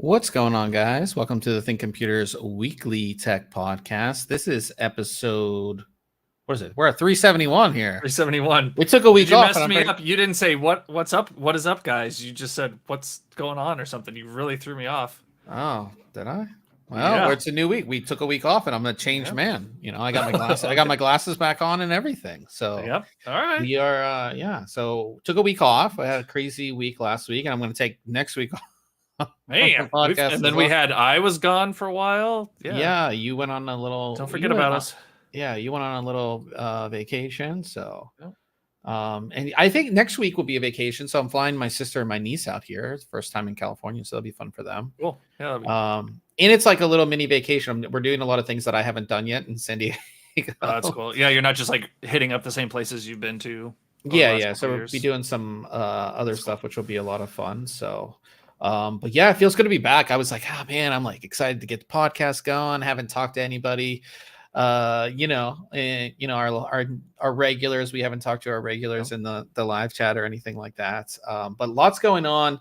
What's going on, guys? Welcome to the ThinkComputers Weekly Tech Podcast. This is episode, what is it? We're at 371 here. 371. We took a week off. You messed me up. You didn't say what's up. What is up, guys? You just said what's going on or something. You really threw me off. Oh, did I? Well, it's a new week. We took a week off, and I'm a changed man. You know, I got my glasses. I got my glasses back on and everything. So yep. All right. We are. So took a week off. I had a crazy week last week, and I'm going to take next week off. Man, and then I was gone for a while. Yeah, you went on a little. Don't forget about us. Yeah, you went on a little vacation. So, and I think next week will be a vacation. So I'm flying my sister and my niece out here. It's the first time in California, so it'll be fun for them. Cool. Yeah. And it's like a little mini vacation. We're doing a lot of things that I haven't done yet in San Diego. Oh, that's cool. Yeah, you're not just like hitting up the same places you've been to. Yeah. So we'll be doing some other stuff, which will be a lot of fun. So. But yeah, it feels good to be back. I was like, oh man, I'm like excited to get the podcast going. Haven't talked to anybody. Our regulars. We haven't talked to our regulars in the live chat or anything like that. But lots going on.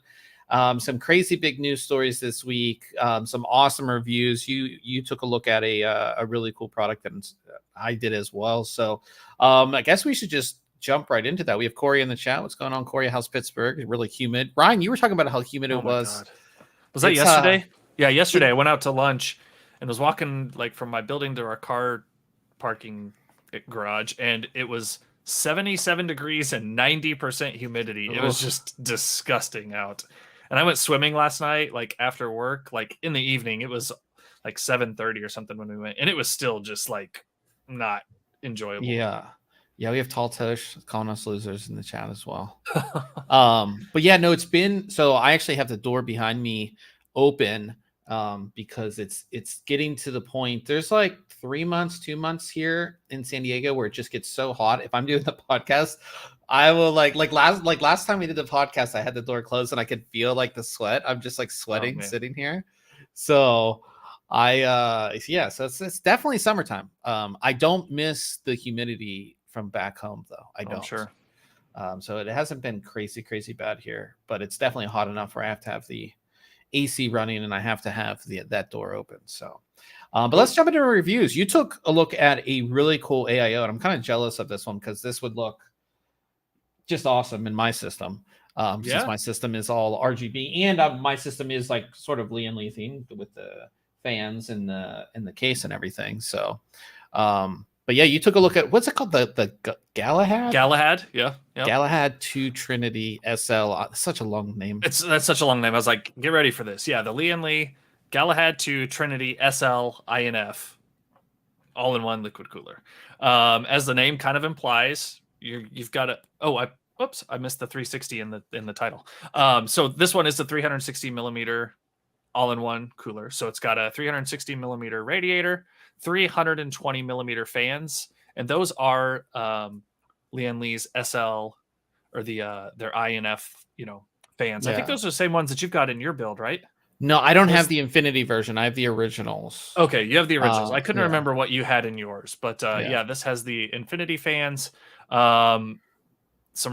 Some crazy big news stories this week. Some awesome reviews. You took a look at a really cool product, and I did as well. So I guess we should just jump right into that. We have Corey in the chat. What's going on, Corey? How's Pittsburgh? Really humid. Ryan, you were talking about how humid it was. God. Was that yesterday? Yeah, yesterday I went out to lunch and was walking like from my building to our car parking garage, and it was 77 degrees and 90% humidity. It was just disgusting out. And I went swimming last night, like after work, like in the evening. It was like 7:30 or something when we went, and it was still just like not enjoyable. Yeah, we have Tall Tush calling us losers in the chat as well. But yeah, no, it's been so I actually have the door behind me open because it's getting to the point. There's like 2 months here in San Diego where it just gets so hot. If I'm doing the podcast, I will like last time we did the podcast, I had the door closed and I could feel like the sweat. I'm just like sweating sitting here. So so it's definitely summertime. I don't miss the humidity from back home though. I don't. Sure. So it hasn't been crazy bad here, but it's definitely hot enough where I have to have the AC running and I have to have that door open. So, but let's jump into reviews. You took a look at a really cool AIO, and I'm kind of jealous of this one because this would look just awesome in my system. Since my system is all RGB and my system is like sort of Lian themed with the fans and the case and everything. So, but yeah, you took a look at what's it called? The Galahad? Galahad, yeah. Yep. Galahad 2 Trinity SL. Such a long name. That's such a long name. I was like, get ready for this. Yeah, the Lian Galahad 2 Trinity SL-INF all-in-one liquid cooler. As the name kind of implies, you've got a I missed the 360 in the title. So this one is the 360 millimeter all-in-one cooler. So it's got a 360 millimeter radiator, 320 millimeter fans, and those are Lian Li's SL or their INF fans. I think those are the same ones that you've got in your build, right? No, I don't have the Infinity version. I have the originals. Okay, you have the originals. I couldn't remember what you had in yours, but this has the Infinity fans. Some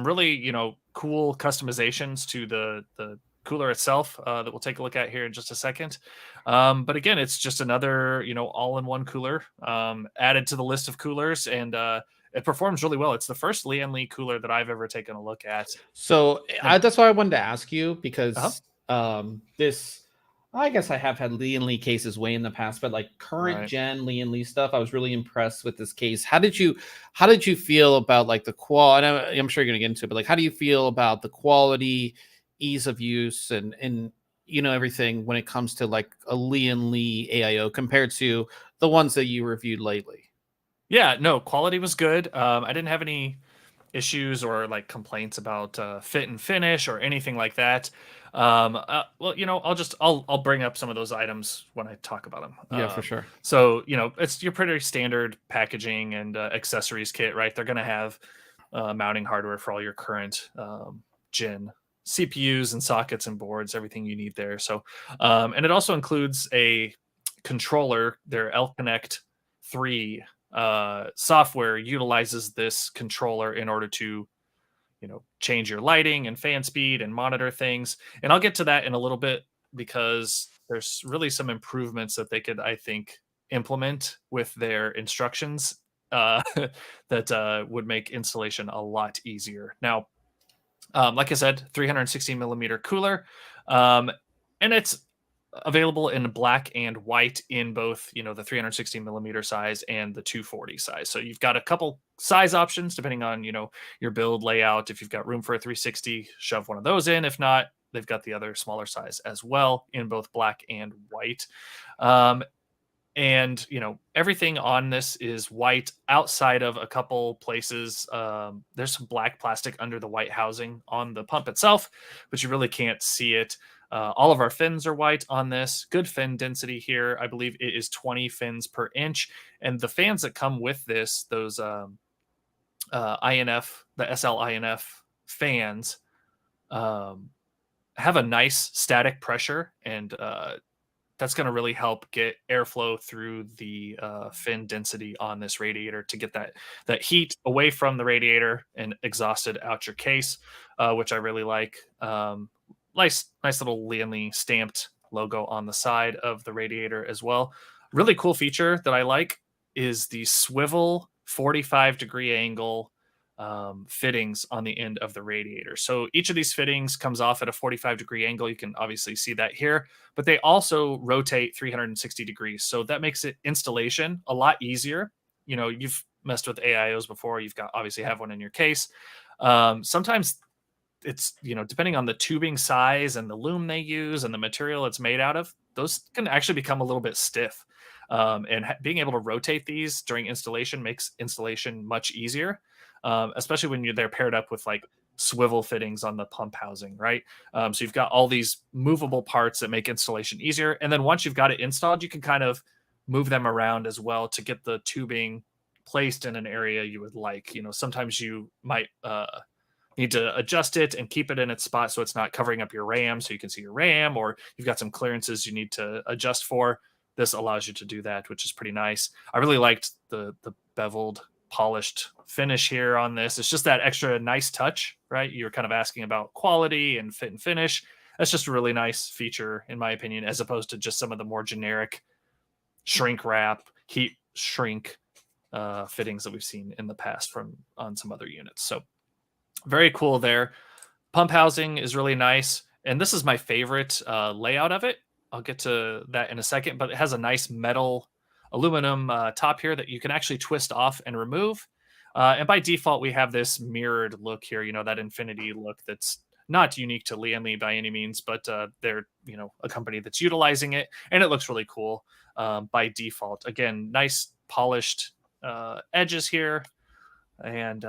really cool customizations to the cooler itself that we'll take a look at here in just a second. But again, it's just another all-in-one cooler added to the list of coolers, and it performs really well. It's the first Lian Li cooler that I've ever taken a look at. So that's why I wanted to ask you, because this I guess I have had Lian Li cases way in the past, but like current Right. gen Lian Li stuff, I was really impressed with this case. How did you feel about like the quality? I'm sure you're gonna get into it, but like how do you feel about the quality, ease of use, and everything when it comes to like a Lian Li AIO compared to the ones that you reviewed lately? Yeah, no, quality was good. I didn't have any issues or like complaints about fit and finish or anything like that. Well, I'll bring up some of those items when I talk about them. Yeah, for sure. So it's your pretty standard packaging and accessories kit, right? They're gonna have mounting hardware for all your current gen CPUs and sockets and boards, everything you need there. So, and it also includes a controller. Their L Connect 3 software utilizes this controller in order to change your lighting and fan speed and monitor things. And I'll get to that in a little bit because there's really some improvements that they could, I think, implement with their instructions that would make installation a lot easier. Now, like I said, 360 millimeter cooler, um, and it's available in black and white in both, the 360 millimeter size and the 240 size. So you've got a couple size options depending on, your build layout. If you've got room for a 360, shove one of those in. If not, they've got the other smaller size as well in both black and white. Um, and everything on this is white outside of a couple places. There's some black plastic under the white housing on the pump itself, but you really can't see it. All of our fins are white on this. Good fin density here. I believe it is 20 fins per inch. And the fans that come with this, those INF, the SL-INF fans, have a nice static pressure, and that's going to really help get airflow through the fin density on this radiator to get that heat away from the radiator and exhausted out your case, which I really like. Nice little Lian stamped logo on the side of the radiator as well. Really cool feature that I like is the swivel 45-degree angle fittings on the end of the radiator. So each of these fittings comes off at a 45-degree angle. You can obviously see that here, but they also rotate 360 degrees. So that makes it installation a lot easier. You've messed with AIOs before. You've got obviously have one in your case. Sometimes it's, depending on the tubing size and the loom they use and the material it's made out of, those can actually become a little bit stiff. And being able to rotate these during installation makes installation much easier. Especially when they're paired up with like swivel fittings on the pump housing, right? So you've got all these movable parts that make installation easier. And then once you've got it installed, you can kind of move them around as well to get the tubing placed in an area you would like. Sometimes you might need to adjust it and keep it in its spot so it's not covering up your RAM so you can see your RAM, or you've got some clearances you need to adjust for. This allows you to do that, which is pretty nice. I really liked the beveled polished finish here on this. It's just that extra nice touch, right? You're kind of asking about quality and fit and finish. That's just a really nice feature, in my opinion, as opposed to just some of the more generic shrink wrap, heat shrink fittings that we've seen in the past on some other units. So very cool there. Pump housing is really nice. And this is my favorite layout of it. I'll get to that in a second, but it has a nice metal aluminum top here that you can actually twist off and remove. And by default, we have this mirrored look here, that infinity look that's not unique to Lian Li by any means, but they're, a company that's utilizing it, and it looks really cool by default. Again, nice polished edges here, and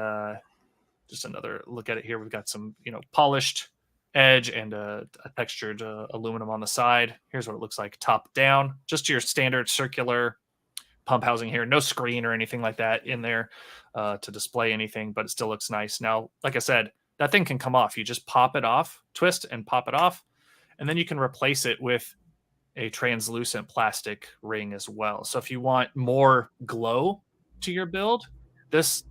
just another look at it here. We've got some, polished edge and a textured aluminum on the side. Here's what it looks like top down. Just your standard circular pump housing here. No screen or anything like that in there to display anything, but it still looks nice. Now, like I said, that thing can come off. You just pop it off, twist and pop it off, and then you can replace it with a translucent plastic ring as well. So if you want more glow to your build, this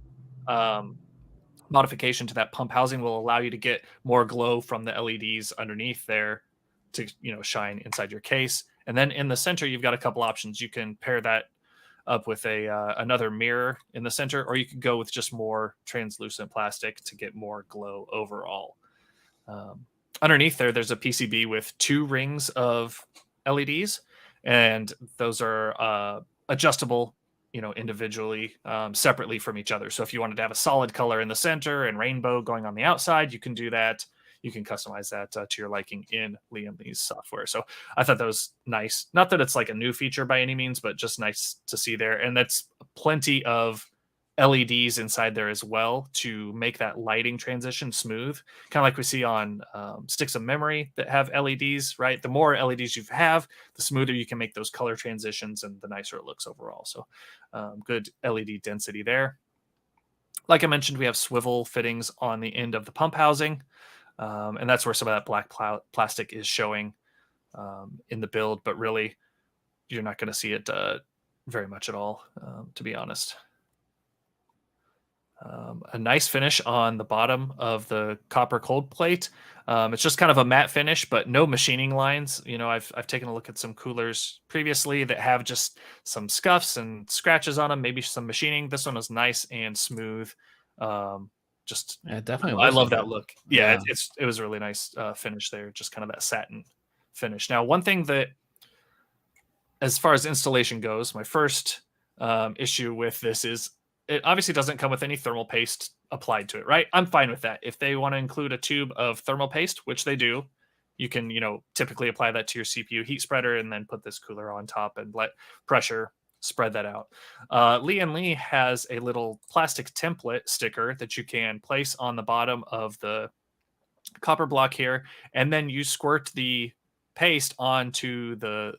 modification to that pump housing will allow you to get more glow from the LEDs underneath there to shine inside your case. And then in the center, you've got a couple options. You can pair that up with another mirror in the center, or you could go with just more translucent plastic to get more glow overall. Underneath there's a PCB with 2 rings of LEDs, and those are adjustable, individually, separately from each other. So if you wanted to have a solid color in the center and rainbow going on the outside, you can do that. You can customize that to your liking in Lian Li's software. So I thought that was nice. Not that it's like a new feature by any means, but just nice to see there. And that's plenty of LEDs inside there as well to make that lighting transition smooth, kind of like we see on sticks of memory that have LEDs, right? The more LEDs you have, the smoother you can make those color transitions and the nicer it looks overall. So good LED density there. Like I mentioned, we have swivel fittings on the end of the pump housing, and that's where some of that black plastic is showing in the build, but really you're not going to see it very much at all, to be honest. A nice finish on the bottom of the copper cold plate. It's just kind of a matte finish, but no machining lines. I've taken a look at some coolers previously that have just some scuffs and scratches on them, maybe some machining. This one is nice and smooth. Definitely. I love that look. Yeah, Yeah. it was a really nice finish there, just kind of that satin finish. Now, one thing that, as far as installation goes, my first issue with this is it obviously doesn't come with any thermal paste applied to it, right? I'm fine with that. If they want to include a tube of thermal paste, which they do, you can, typically apply that to your CPU heat spreader and then put this cooler on top and let pressure spread that out. Lian Li has a little plastic template sticker that you can place on the bottom of the copper block here, and then you squirt the paste onto the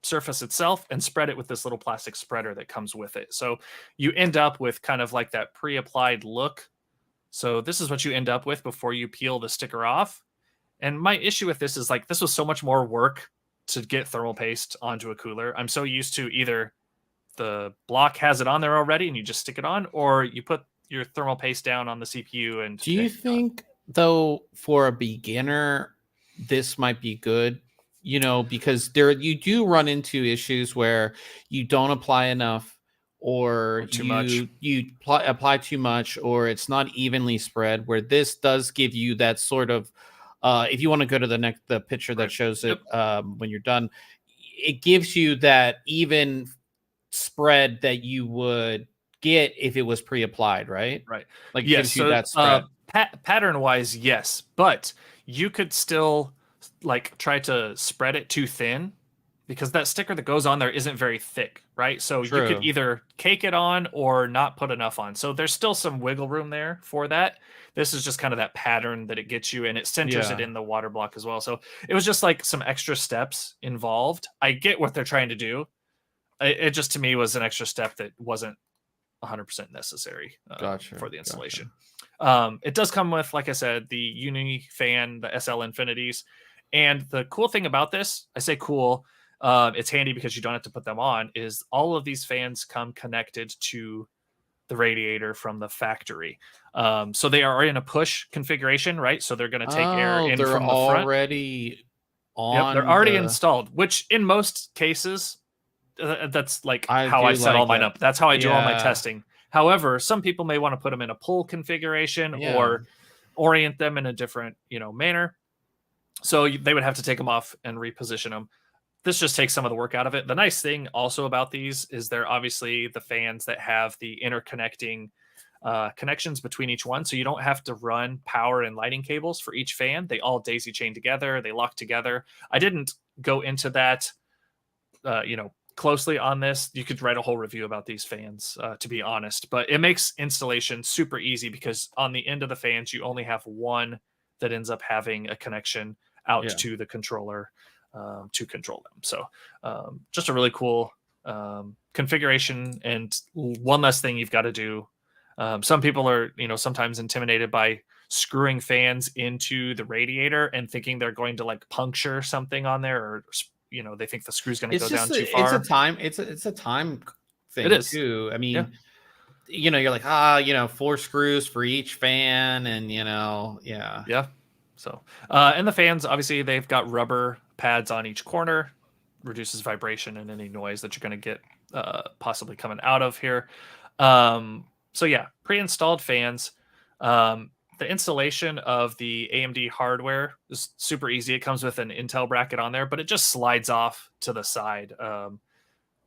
surface itself and spread it with this little plastic spreader that comes with it. So you end up with kind of like that pre-applied look. So this is what you end up with before you peel the sticker off. And my issue with this is like, this was so much more work to get thermal paste onto a cooler. I'm so used to either the block has it on there already and you just stick it on, or you put your thermal paste down on the CPU. And do you think though, for a beginner, this might be good? Because you do run into issues where you don't apply enough, or too much. You apply too much, or it's not evenly spread. Where this does give you that sort of, if you want to go to the picture that shows it when you're done, it gives you that even spread that you would get if it was pre-applied, right? Right. Like yes. gives you So that spread. pattern wise, yes, but you could still like try to spread it too thin, because that sticker that goes on there isn't very thick, right? So you could either cake it on or not put enough on. So there's still some wiggle room there for that. This is just kind of that pattern that it gets you, and it centers it in the water block as well. So it was just like some extra steps involved. I get what they're trying to do. It just, to me, was an extra step that wasn't 100% necessary for the installation. Gotcha. It does come with, like I said, the Uni fan, the SL Infinities. And the cool thing about this, I say cool, it's handy because you don't have to put them on, is all of these fans come connected to the radiator from the factory. So they are in a push configuration, right? So they're going to take air in from the front. Already on. Yep, they're already installed, which in most cases, that's like how I set all mine up. That's how I do all my testing. However, some people may want to put them in a pull configuration or orient them in a different, manner. So they would have to take them off and reposition them. This just takes some of the work out of it. The nice thing also about these is they're obviously the fans that have the interconnecting connections between each one. So you don't have to run power and lighting cables for each fan. They all daisy chain together. They lock together. I didn't go into that, closely on this. You could write a whole review about these fans, to be honest, but it makes installation super easy because on the end of the fans, you only have one that ends up having a connection out to the controller to control them. So just a really cool configuration, and one less thing you've got to do. Some people are, sometimes intimidated by screwing fans into the radiator and thinking they're going to like puncture something on there, or they think the screw's going to go down too far. It's a time thing. It is too. I mean, you're like 4 screws for each fan, and So, and the fans, obviously, they've got rubber pads on each corner, reduces vibration and any noise that you're going to get possibly coming out of here. So yeah, pre-installed fans. the installation of the AMD hardware is super easy. It comes with an Intel bracket on there, but it just slides off to the side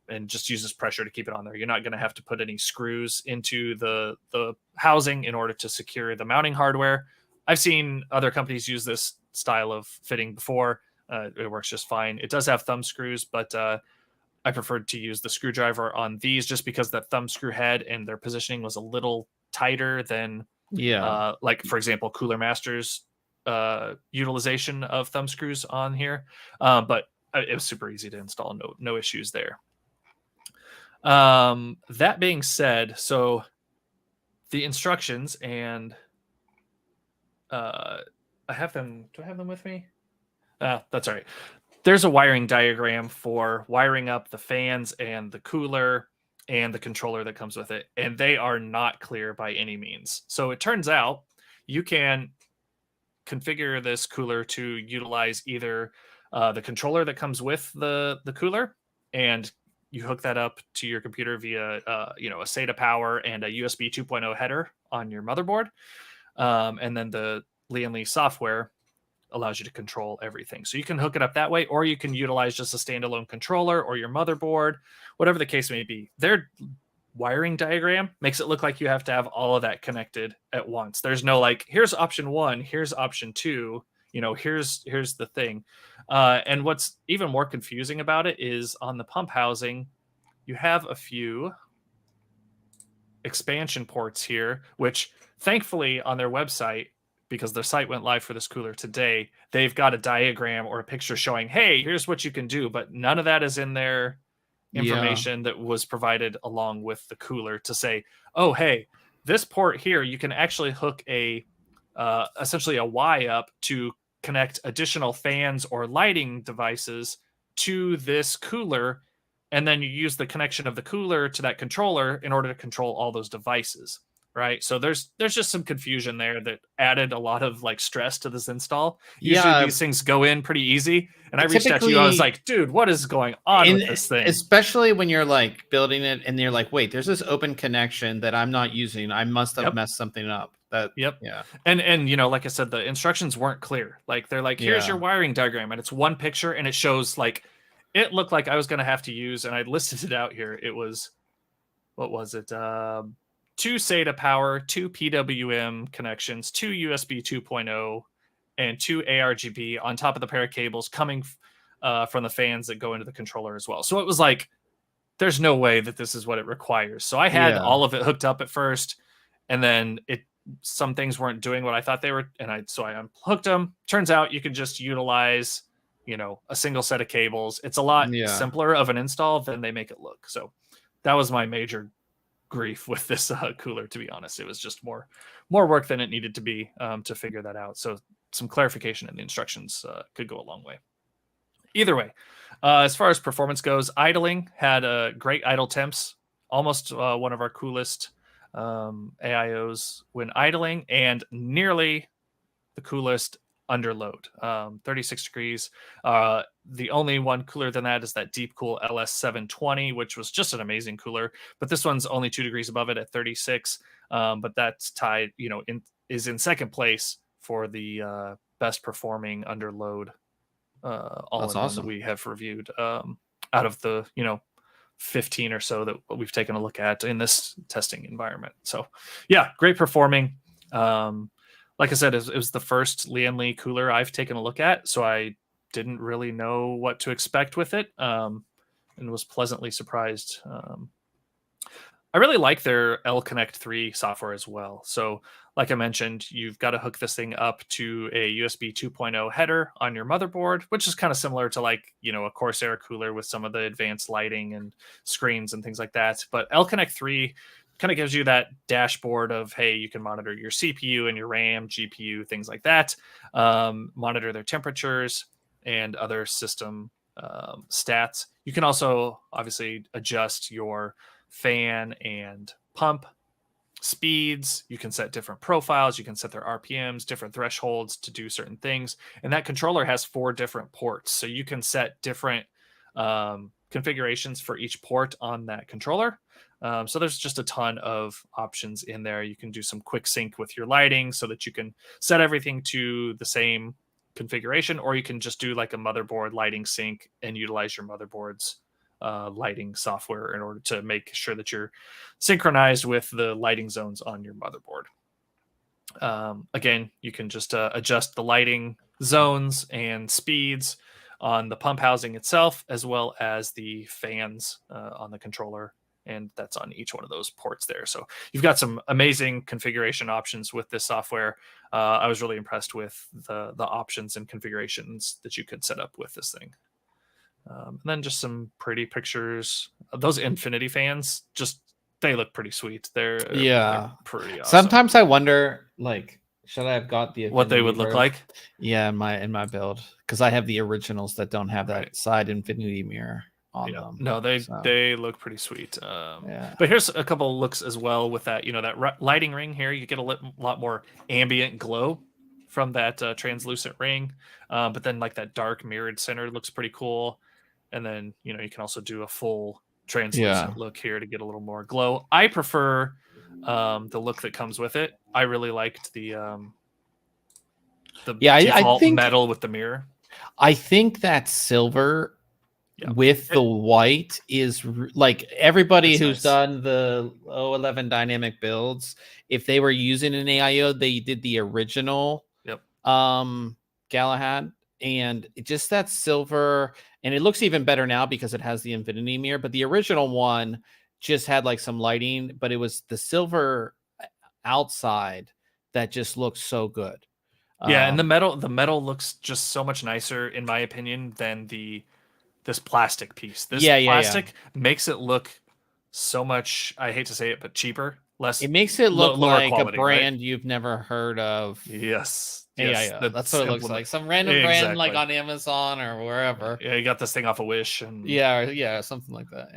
and just uses pressure to keep it on there. You're not going to have to put any screws into the housing in order to secure the mounting hardware. I've seen other companies use this style of fitting before. It works just fine. It does have thumb screws, but I preferred to use the screwdriver on these just because that thumb screw head and their positioning was a little tighter than, like, for example, Cooler Master's utilization of thumb screws on here. But it was super easy to install. No issues there. That being said, so the instructions, and I have them. Do I have them with me? That's all right. There's a wiring diagram for wiring up the fans and the cooler and the controller that comes with it, and they are not clear by any means. So it turns out you can configure this cooler to utilize either the controller that comes with the cooler, and you hook that up to your computer via a SATA power and a USB 2.0 header on your motherboard, and then the Lian software allows you to control everything. So you can hook it up that way, or you can utilize just a standalone controller or your motherboard, whatever the case may be. Their wiring diagram makes it look like you have to have all of that connected at once. There's no like, here's option 1, here's option 2, here's the thing. And what's even more confusing about it is on the pump housing, you have a few expansion ports here, which thankfully on their website, because their site went live for this cooler today, they've got a diagram or a picture showing, hey, here's what you can do, but none of that is in their information that was provided along with the cooler to say, oh, hey, this port here, you can actually hook essentially a Y up to connect additional fans or lighting devices to this cooler, and then you use the connection of the cooler to that controller in order to control all those devices. Right. So there's just some confusion there that added a lot of like stress to this install. Usually these things go in pretty easy. And I reached out to you. I was like, dude, what is going on with this thing? Especially when you're like building it and you're like, wait, there's this open connection that I'm not using. I must have messed something up. Yeah. And like I said, the instructions weren't clear. Like they're like, here's your wiring diagram, and it's one picture, and it shows like it looked like I was gonna have to use, and I listed it out here. It was, what was it? 2 SATA power, 2 PWM connections, 2 USB 2.0, and 2 ARGB on top of the pair of cables coming from the fans that go into the controller as well. So it was like, there's no way that this is what it requires. So I had all of it hooked up at first, and then some things weren't doing what I thought they were, and so I unhooked them. Turns out you can just utilize, a single set of cables. It's a lot simpler of an install than they make it look. So that was my major grief with this cooler, to be honest. It was just more work than it needed to be to figure that out. So some clarification in the instructions could go a long way. Either way, as far as performance goes, idling had great idle temps, almost one of our coolest AIOs when idling, and nearly the coolest under load, 36 degrees. The only one cooler than that is that DeepCool LS720, which was just an amazing cooler, but this one's only 2 degrees above it at 36. But that's tied, is in second place for the best performing under load all-in-one that we have reviewed out of the 15 or so that we've taken a look at in this testing environment. So yeah, great performing. Like I said, it was the first Lian cooler I've taken a look at, so I didn't really know what to expect with it, and was pleasantly surprised. I really like their L-Connect 3 software as well. So like I mentioned, you've got to hook this thing up to a USB 2.0 header on your motherboard, which is kind of similar to like, a Corsair cooler with some of the advanced lighting and screens and things like that. But L-Connect 3 kind of gives you that dashboard of, hey, you can monitor your CPU and your RAM, GPU, things like that, monitor their temperatures and other system stats. You can also obviously adjust your fan and pump speeds. You can set different profiles. You can set their RPMs, different thresholds to do certain things. And that controller has 4 different ports. So you can set different configurations for each port on that controller. So there's just a ton of options in there. You can do some quick sync with your lighting so that you can set everything to the same configuration, or you can just do like a motherboard lighting sync and utilize your motherboard's lighting software in order to make sure that you're synchronized with the lighting zones on your motherboard. Again, you can just adjust the lighting zones and speeds on the pump housing itself, as well as the fans on the controller, and that's on each one of those ports there. So you've got some amazing configuration options with this software. I was really impressed with the options and configurations that you could set up with this thing. And then just some pretty pictures. Those Infinity fans, they look pretty sweet. They're pretty awesome. Sometimes I wonder, like, should I have got the what they would look like? Yeah, in my build, because I have the originals that don't have that side Infinity mirror on them. No, they look pretty sweet. But here's a couple looks as well with that. That lighting ring here, you get a lot more ambient glow from that translucent ring. But then like that dark mirrored center looks pretty cool. And then you can also do a full translucent look here to get a little more glow. I prefer the look that comes with it. I really liked the default metal with the mirror. I think that silver with the white is like everybody who's done the 011 dynamic builds. If they were using an AIO, they did the original Galahad, and just that silver, and it looks even better now because it has the infinity mirror. But the original one just had like some lighting, but it was the silver outside that just looks so good. And the metal looks just so much nicer, in my opinion, than this plastic piece. This plastic makes it look so much, I hate to say it, but cheaper. Less. It makes it look like quality, a brand you've never heard of. Yes. AIO. That's what it looks like. Some random brand like on Amazon or wherever. Yeah, you got this thing off a Wish. And Something like that.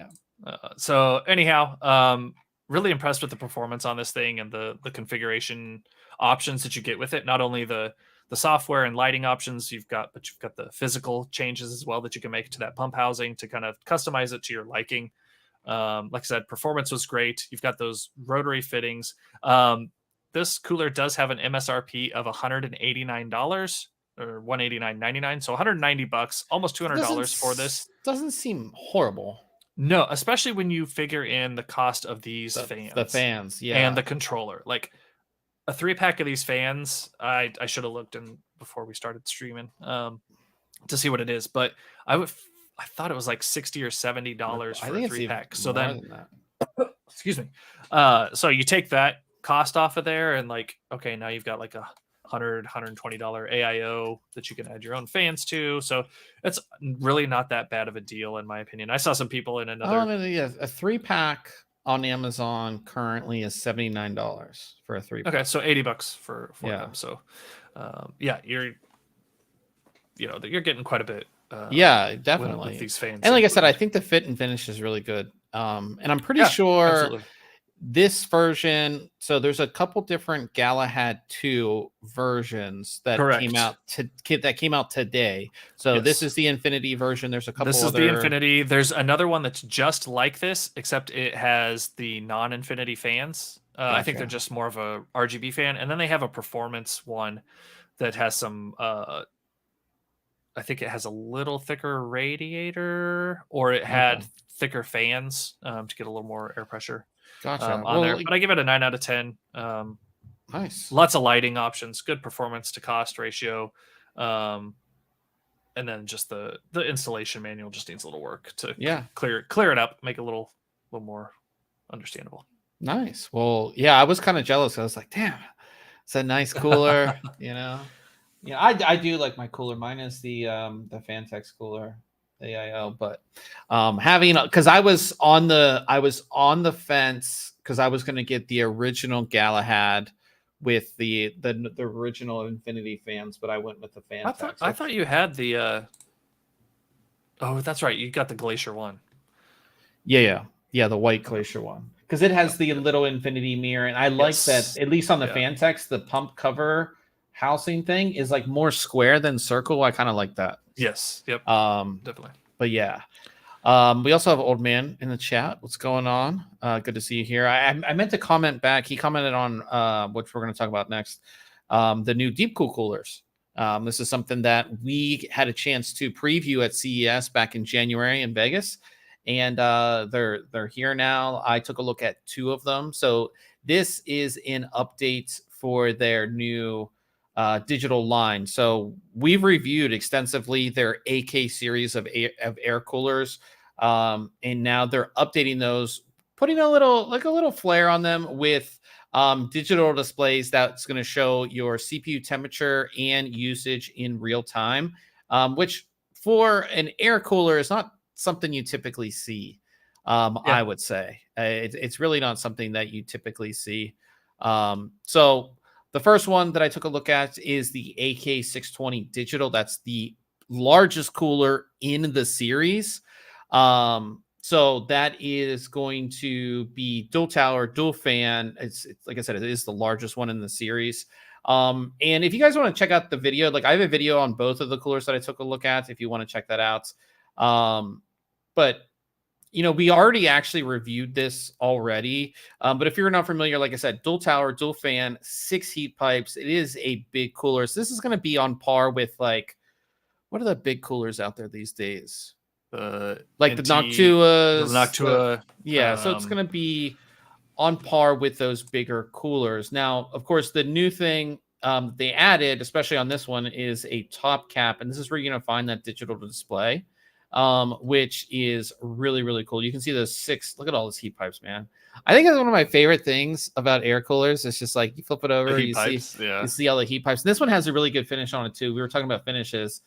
Yeah. So anyhow, really impressed with the performance on this thing and the configuration options that you get with it. Not only the software and lighting options you've got the physical changes as well that you can make to that pump housing to kind of customize it to your liking. Like I said, performance was great. You've got those rotary fittings. This cooler does have an MSRP of $189 or $189.99, so $190, almost $200 for this. Doesn't seem horrible. No, especially when you figure in the cost of these fans. The fans, and the controller. Like a 3-pack of these fans, I should have looked in before we started streaming to see what it is, but I thought it was like $60 or $70 for a 3-pack. So then, excuse me. So you take that cost off of there, and like, okay, now you've got like a $120 AIO that you can add your own fans to. So it's really not that bad of a deal, in my opinion. I saw some people in another. A 3-pack on Amazon currently is $79 for a 3-pack. Okay, so $80 for them. So, you're getting quite a bit. Definitely with these fans. And like I said, I think the fit and finish is really good. And I'm pretty sure absolutely. This version, so there's a couple different Galahad 2 versions that came out today. So this is the Infinity version. There's a couple. This is the Infinity. There's another one that's just like this, except it has the non-Infinity fans. I think they're just more of a RGB fan, and then they have a performance one that has some. I think it has a little thicker radiator, or it had thicker fans to get a little more air pressure. On there, but I give it a 9 out of 10. Nice, lots of lighting options, good performance to cost ratio, and then just the installation manual just needs a little work to clear it up, make it a little more understandable. Nice. Well, I was kind of jealous. I was like, damn, it's a nice cooler. I do like my cooler. Mine is the Fantex cooler. AIO, but having, because I was on the fence because I was going to get the original Galahad with the original Infinity fans, but I went with the Fantex. I thought you had the oh, that's right, you got the Glacier one. The white Glacier one, because it has the little Infinity mirror, and I like that, at least on the Fantex, the pump cover housing thing is like more square than circle. I kind of like that. Yes. Yep. Definitely. But We also have Old Man in the chat. What's going on? Good to see you here. I meant to comment back. He commented on which we're going to talk about next. The new DeepCool coolers. This is something that we had a chance to preview at CES back in January in Vegas, and they're here now. I took a look at 2 of them. So this is an update for their new digital line. So we've reviewed extensively their AK series of air coolers, and now they're updating those, putting a little flair on them with digital displays that's going to show your CPU temperature and usage in real time, which for an air cooler is not something you typically see. I would say it's really not something that you typically see. So the first one that I took a look at is the AK620 digital. That's the largest cooler in the series. So that is going to be dual tower, dual fan. It's like I said, it is the largest one in the series. And if you guys want to check out the video, like I have a video on both of the coolers that I took a look at, if you want to check that out. But we already actually reviewed this already. But if you're not familiar, like I said, dual tower, dual fan, 6 heat pipes. It is a big cooler. So this is going to be on par with what are the big coolers out there these days? Like the Noctuas. The Noctua. Yeah, so it's going to be on par with those bigger coolers. Now, of course, the new thing they added, especially on this one, is a top cap. And this is where you're going to find that digital display, which is really, really cool. You can see those 6. Look at all those heat pipes, man. I think that's one of my favorite things about air coolers. It's just like you flip it over, you see all the heat pipes. And this one has a really good finish on it, too. We were talking about finishes.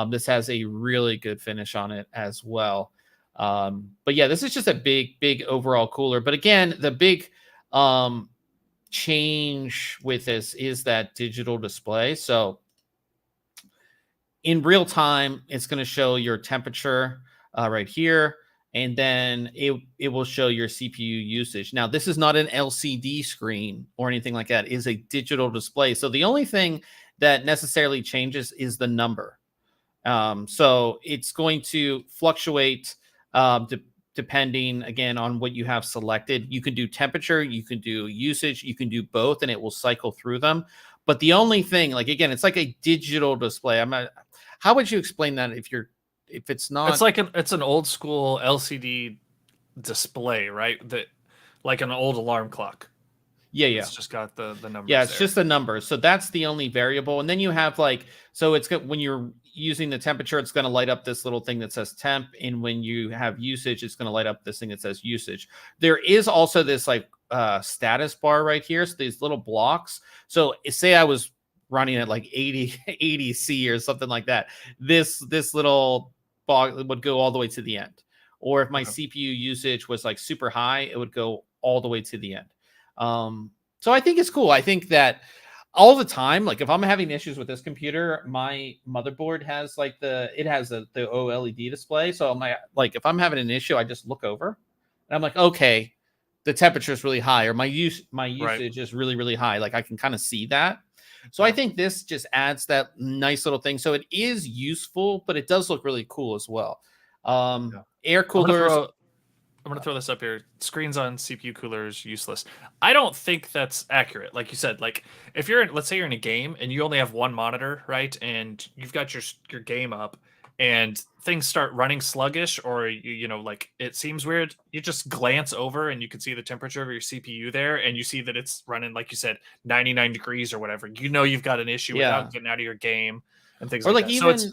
This has a really good finish on it as well. But yeah, this is just a big overall cooler. But again, the big change with this is that digital display. So in real time, it's going to show your temperature right here. And then it will show your CPU usage. Now, this is not an LCD screen or anything like that. It is a digital display. So the only thing that necessarily changes is the number. So it's going to fluctuate depending, again, on what you have selected. You can do temperature, you can do usage, you can do both, and it will cycle through them. But the only thing, again, it's like a digital display. How would you explain that if it's not? It's an old school LCD display, right? That like an old alarm clock. Yeah. It's just got the numbers. Yeah, it's just the numbers. So that's the only variable. And then you have so it's good when you're using the temperature, it's going to light up this little thing that says temp. And when you have usage, it's going to light up this thing that says usage. There is also this status bar right here. So these little blocks. So say I was running at 80 C or something like that. This little bar would go all the way to the end. Or if my CPU usage was super high, it would go all the way to the end. So I think it's cool. I think that all the time, if I'm having issues with this computer, my motherboard has the OLED display. So if I'm having an issue, I just look over and I'm like, okay, the temperature is really high, or my usage is really, really high. I can kind of see that. So I think this just adds that nice little thing. So it is useful, but it does look really cool as well. Air coolers. I'm going to throw this up here. Screens on CPU coolers, useless. I don't think that's accurate. Like you said, if let's say you're in a game and you only have one monitor, right? And you've got your game up and things start running sluggish, or it seems weird. You just glance over and you can see the temperature of your CPU there, and you see that it's running, like you said, 99 degrees or whatever. You've got an issue without getting out of your game and things like that. Even, so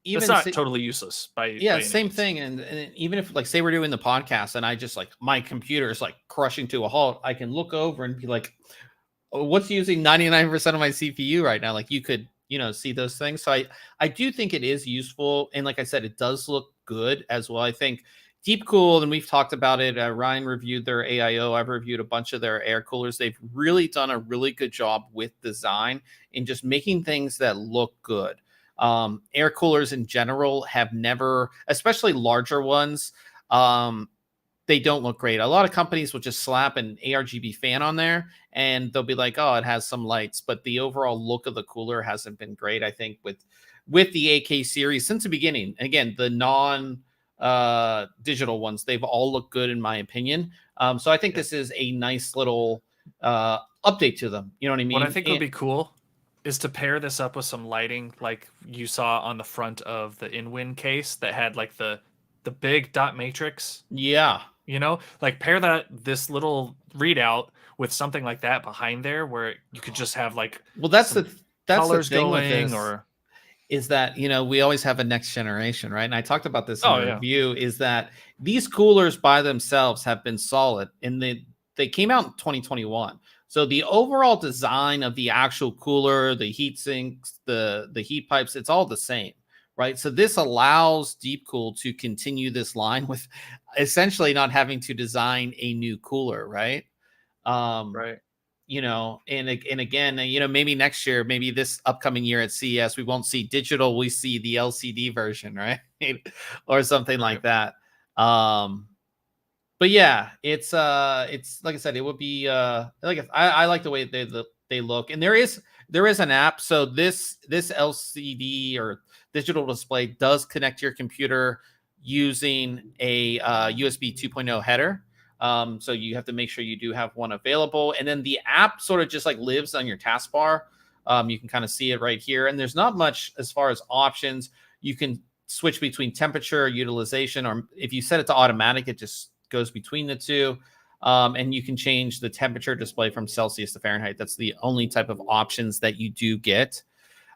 it's not totally useless by same means. Thing. And even if say we're doing the podcast and I just my computer is crushing to a halt, I can look over and be like, oh, what's using 99% of my CPU right now? You could, see those things. So I do think it is useful. And like I said, it does look good as well. I think DeepCool, and we've talked about it. Ryan reviewed their AIO. I've reviewed a bunch of their air coolers. They've really done a really good job with design and just making things that look good. Air coolers in general have never, especially larger ones, they don't look great. A lot of companies will just slap an ARGB fan on there and they'll be like, oh, it has some lights, but the overall look of the cooler hasn't been great. I think with the AK series since the beginning. Again, the non digital ones. They've all looked good in my opinion. So I think this is a nice little update to them. You know what I mean? What I think would be cool is to pair this up with some lighting, like you saw on the front of the InWin case that had like the big dot matrix. Yeah. You know, like pair this little readout with something like that behind there, where you could just have like that's the colors thing going, with this, or is that, you know, we always have a next generation, right? And I talked about this in the review, is that these coolers by themselves have been solid, and they came out in 2021. So the overall design of the actual cooler, the heat sinks, the heat pipes, it's all the same, right? So this allows DeepCool to continue this line with essentially not having to design a new cooler, right? right. You know, and again, you know, maybe next year, maybe this upcoming year at CES, we won't see digital, we see the LCD version, right? Or something like that. But yeah, it's like I said, it would be like I like the way they look, and there is an app. So this LCD or digital display does connect to your computer using a USB 2.0 header. So you have to make sure you do have one available, and then the app sort of just like lives on your taskbar. You can kind of see it right here, and there's not much as far as options. You can switch between temperature, utilization, or if you set it to automatic, it just goes between the two. And you can change the temperature display from Celsius to Fahrenheit. That's the only type of options that you do get.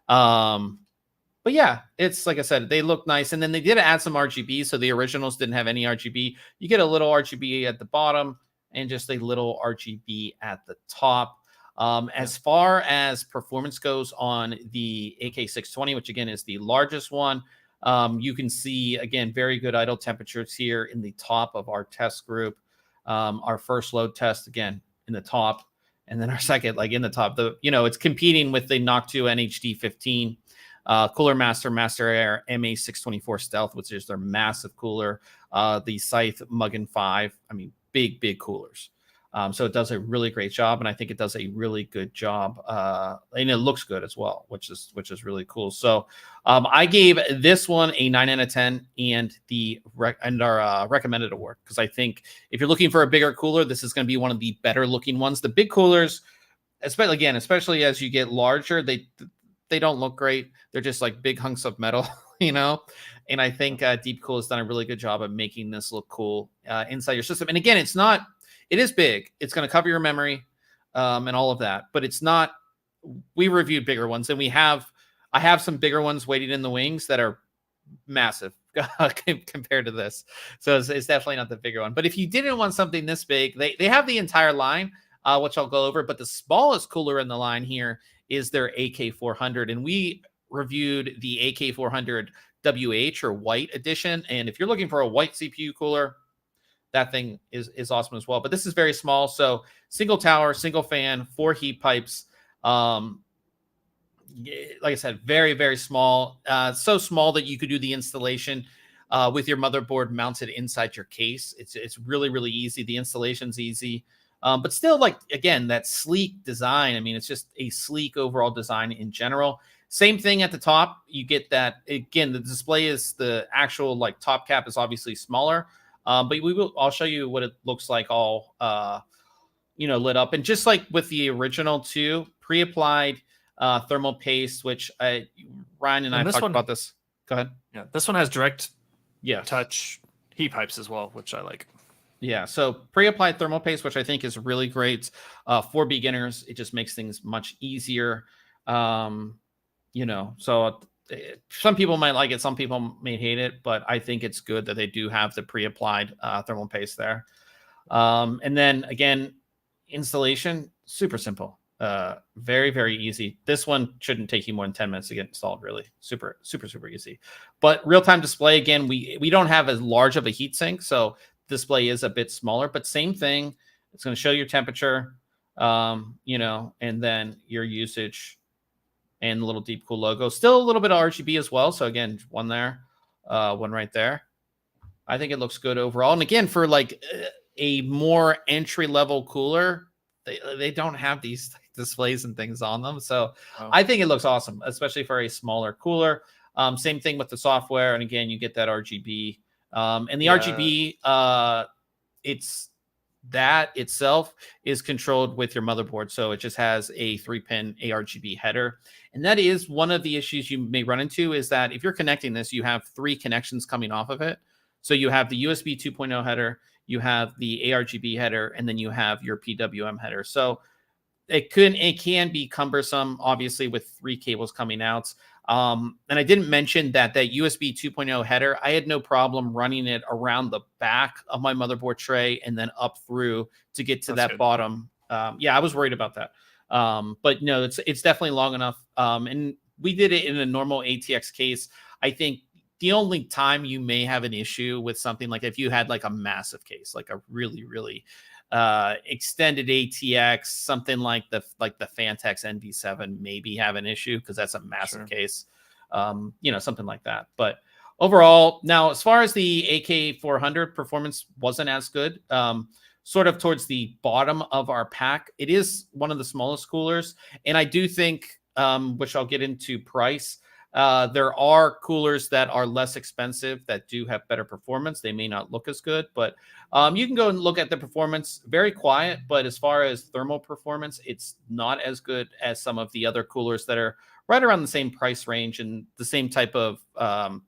But yeah, it's like I said, they look nice. And then they did add some RGB. So the originals didn't have any RGB. You get a little RGB at the bottom and just a little RGB at the top. As far as performance goes on the AK620, which again is the largest one, you can see, again, very good idle temperatures here in the top of our test group. Our first load test, again, in the top, and then our second, like in the top. It's competing with the NUC 2 NHD 15, Cooler Master Air MA624 Stealth, which is their massive cooler. The Scythe Muggin 5, I mean, big coolers. So it does a really great job, and I think it does a really good job, and it looks good as well, which is really cool. So I gave this one a 9 out of 10, and our recommended award, because I think if you're looking for a bigger cooler, this is going to be one of the better looking ones. The big coolers, especially as you get larger, they don't look great. They're just like big hunks of metal, you know. And I think DeepCool has done a really good job of making this look cool inside your system. And again, it is big. It's going to cover your memory and all of that, but it's not. We reviewed bigger ones, and I have some bigger ones waiting in the wings that are massive compared to this. So it's definitely not the bigger one. But if you didn't want something this big, they have the entire line, which I'll go over. But the smallest cooler in the line here is their AK400, and we reviewed the AK400 WH or white edition. And if you're looking for a white CPU cooler, that thing is awesome as well. But this is very small. So single tower, single fan, 4 heat pipes. Like I said, very, very small. So small that you could do the installation with your motherboard mounted inside your case. It's really, really easy. The installation's easy. But still, like, again, that sleek design. I mean, it's just a sleek overall design in general. Same thing at the top. You get that, again, the display is the actual, like, top cap is obviously smaller. But I'll show you what it looks like all, lit up. And just like with the original too, pre-applied thermal paste, which Ryan and I talked about this. Go ahead. Yeah, this one has direct touch heat pipes as well, which I like. Yeah, so pre-applied thermal paste, which I think is really great for beginners. It just makes things much easier. So some people might like it, some people may hate it, but I think it's good that they do have the pre-applied thermal paste there. And then again, installation, super simple, very, very easy. This one shouldn't take you more than 10 minutes to get installed, really. Super easy. But real-time display, again, we don't have as large of a heatsink, so display is a bit smaller, but same thing. It's going to show your temperature, and then your usage, and the little DeepCool logo. Still a little bit of RGB as well. So again, one there, one right there. I think it looks good overall. And again, for like a more entry-level cooler, they don't have these displays and things on them. So I think it looks awesome, especially for a smaller cooler. Same thing with the software. And again, you get that RGB And the Yeah. RGB, it's that itself is controlled with your motherboard. So it just has a 3-pin ARGB header. And that is one of the issues you may run into, is that if you're connecting this, you have 3 connections coming off of it. So you have the USB 2.0 header, you have the ARGB header, and then you have your PWM header. So it can be cumbersome, obviously, with 3 cables coming out. And I didn't mention that USB 2.0 header, I had no problem running it around the back of my motherboard tray and then up through to get to that bottom. Yeah, I was worried about that. But no, it's definitely long enough. And we did it in a normal ATX case. I think the only time you may have an issue with something like if you had like a massive case, like a really, really extended ATX, something like the Fantex NV7 maybe have an issue because that's a massive case, something like that. But overall, now as far as the AK400 performance wasn't as good. Sort of towards the bottom of our pack, it is one of the smallest coolers, and I do think, which I'll get into price. There are coolers that are less expensive that do have better performance. They may not look as good, but you can go and look at the performance. Very quiet, but as far as thermal performance, it's not as good as some of the other coolers that are right around the same price range and the same type of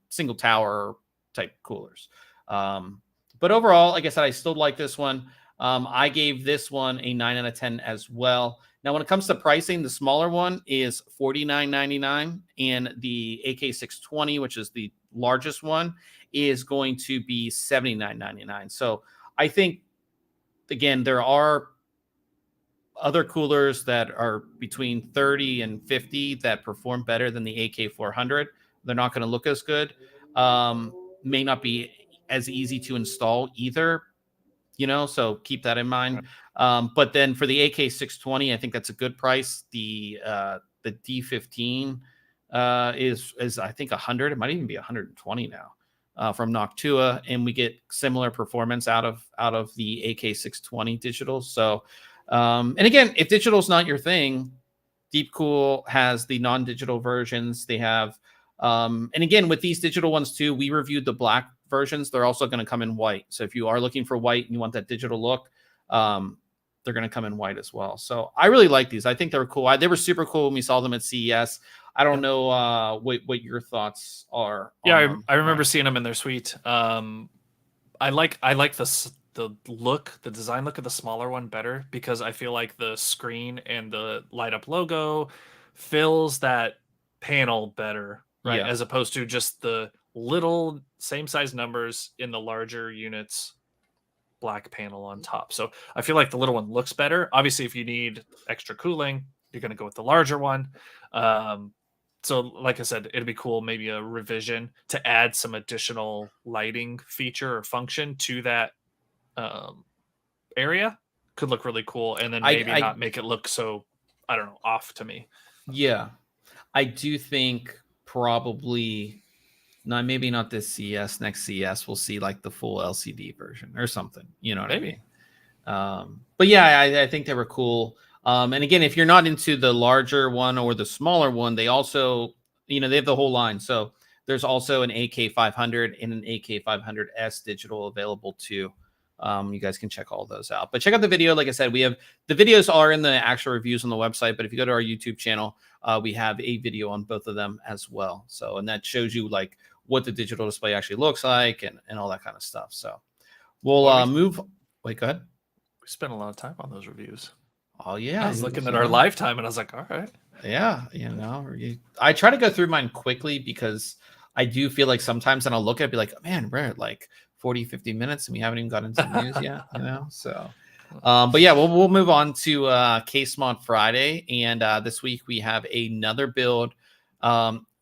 single tower type coolers. But overall, like I said, I still like this one. I gave this one a 9 out of 10 as well. Now, when it comes to pricing, the smaller one is $49.99, and the AK620, which is the largest one, is going to be $79.99. So I think, again, there are other coolers that are between 30 and 50 that perform better than the AK400. They're not going to look as good. May not be as easy to install either. So keep that in mind. But then for the AK620, I think that's a good price. The D15 is I think 100. It might even be 120 now from Noctua, and we get similar performance out of the AK620 digital. So, and again, if digital is not your thing, DeepCool has the non-digital versions. They have, and again, with these digital ones too, we reviewed the black versions. They're also going to come in white. So if you are looking for white and you want that digital look, they're going to come in white as well. So I really like these. I think they're cool. They were super cool when we saw them at CES. I don't know what your thoughts are. Yeah, I remember seeing them in their suite. I like the design look of the smaller one better, because I feel like the screen and the light up logo fills that panel better, right? Yeah. As opposed to just the little same size numbers in the larger units, black panel on top. So I feel like the little one looks better. Obviously, if you need extra cooling, you're going to go with the larger one. So like I said, it'd be cool, maybe a revision to add some additional lighting feature or function to that area. Could look really cool, and then maybe not make it look so, I don't know, off to me. Yeah, I do think probably, no, maybe not this CES. Next CES, we'll see like the full LCD version or something. You know what I mean? But yeah, I think they were cool. And again, if you're not into the larger one or the smaller one, they also, they have the whole line. So there's also an AK500 and an AK500S digital available too. You guys can check all those out. But check out the video. Like I said, we have the videos are in the actual reviews on the website. But if you go to our YouTube channel, we have a video on both of them as well. So, and that shows you like what the digital display actually looks like and all that kind of stuff. So we'll move. Wait, go ahead. We spent a lot of time on those reviews. Oh yeah, I was looking at our lifetime and I was like, all right. Yeah, I try to go through mine quickly because I do feel like sometimes when I'll look at it, be like, man, we're at like 40, 50 minutes and we haven't even got into the news yet, So, but yeah, we'll move on to Case Mod Friday, and this week we have another build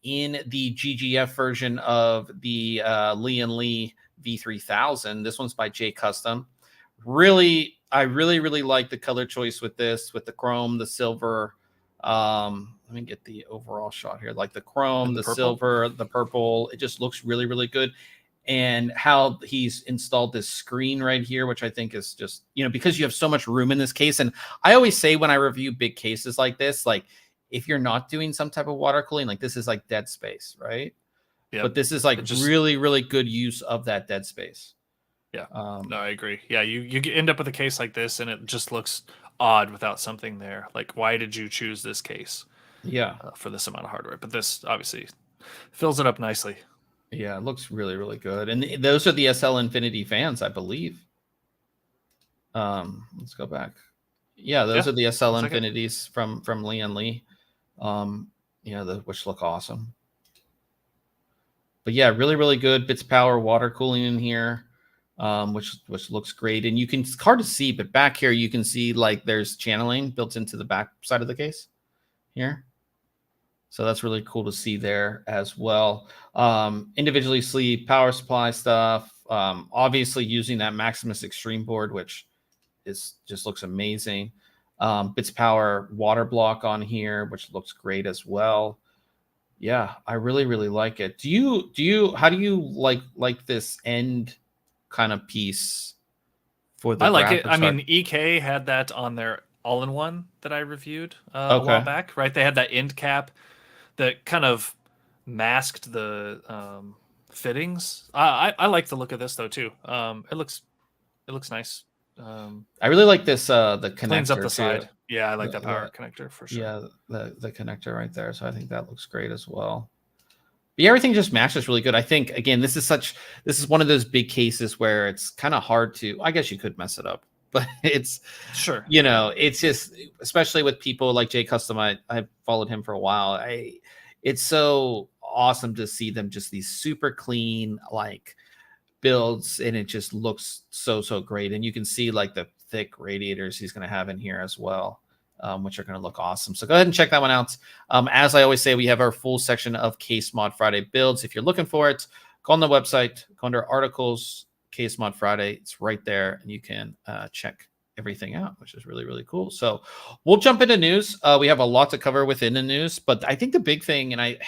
in the GGF version of the Lian V3000. This one's by J Custom. I really like the color choice with this, with the chrome, the silver. Let me get the overall shot here. Like the chrome, the silver, the purple. It just looks really good. And how he's installed this screen right here, which I think is just, because you have so much room in this case. And I always say when I review big cases like this, like if you're not doing some type of water cooling, like this is like dead space, right? Yeah. But this is like just really, really good use of that dead space. Yeah. No, I agree. Yeah, you end up with a case like this, and it just looks odd without something there. Like, why did you choose this case Yeah. for this amount of hardware? But this obviously fills it up nicely. Yeah, it looks really, really good. And those are the SL Infinity fans, I believe. Let's go back. Yeah, those are the SL Infinities from Lian Li. Which look awesome. But yeah, really, really good. Bits power, water cooling in here, which looks great. And it's hard to see, but back here you can see like there's channeling built into the back side of the case here. So that's really cool to see there as well. Individually sleeve power supply stuff. Obviously using that Maximus Extreme board, which just looks amazing. Bits power water block on here, which looks great as well. Yeah, I really, really like it. How do you like this end kind of piece for the I like it. graphics I card? mean, EK had that on their all-in-one that I reviewed a while back, right? They had that end cap that kind of masked the fittings. I like the look of this though too. It looks nice. I really like this the connector cleans up the too. Side. Yeah, I like that power connector for sure. Yeah, the connector right there. So I think that looks great as well. But yeah, everything just matches really good. I think again, this is one of those big cases where it's kind of hard to. I guess you could mess it up, but it's sure. It's just especially with people like Jay Custom. I've followed him for a while. It's so awesome to see them just these super clean like builds, and it just looks so great. And you can see like the thick radiators he's going to have in here as well, which are going to look awesome. So go ahead and check that one out. As I always say, we have our full section of Case Mod Friday builds. If you're looking for it, go on the website, go under articles, Case Mod Friday. It's right there, and you can check everything out, which is really, really cool. So we'll jump into news. We have a lot to cover within the news, but I think the big thing, and it's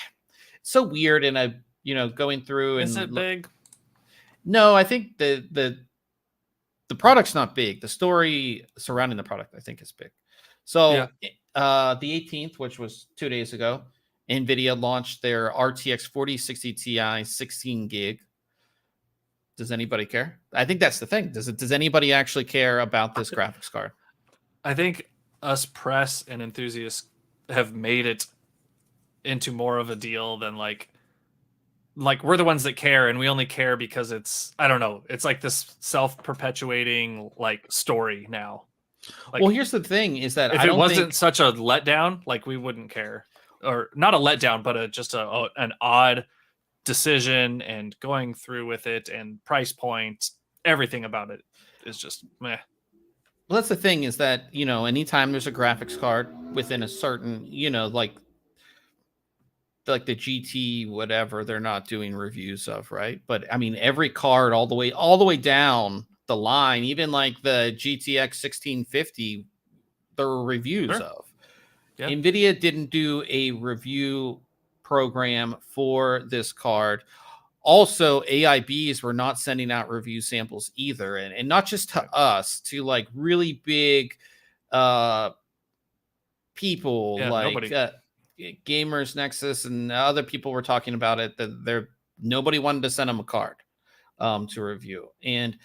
so weird, and I, going through and is it big? No, I think the product's not big. The story surrounding the product, I think, is big. So the 18th, which was 2 days ago, NVIDIA launched their RTX 4060 Ti 16 gig. Does anybody care? I think that's the thing. Does anybody actually care about this graphics card? I think us press and enthusiasts have made it into more of a deal than like we're the ones that care, and we only care because it's, I don't know, it's like this self-perpetuating like story now. Like, well, here's the thing: is that if it wasn't such a letdown, like we wouldn't care, or not a letdown, but just an odd decision, and going through with it, and price point, everything about it is just meh. Well, that's the thing, is that anytime there's a graphics card within a certain like the GT whatever, they're not doing reviews of, right? But I mean, every card all the way down the line, even like the GTX 1650, there were reviews of. Yeah. NVIDIA didn't do a review program for this card. Also, AIBs were not sending out review samples either, and not just to us, to like really big people like Gamers Nexus and other people were talking about it, that nobody wanted to send them a card to review. And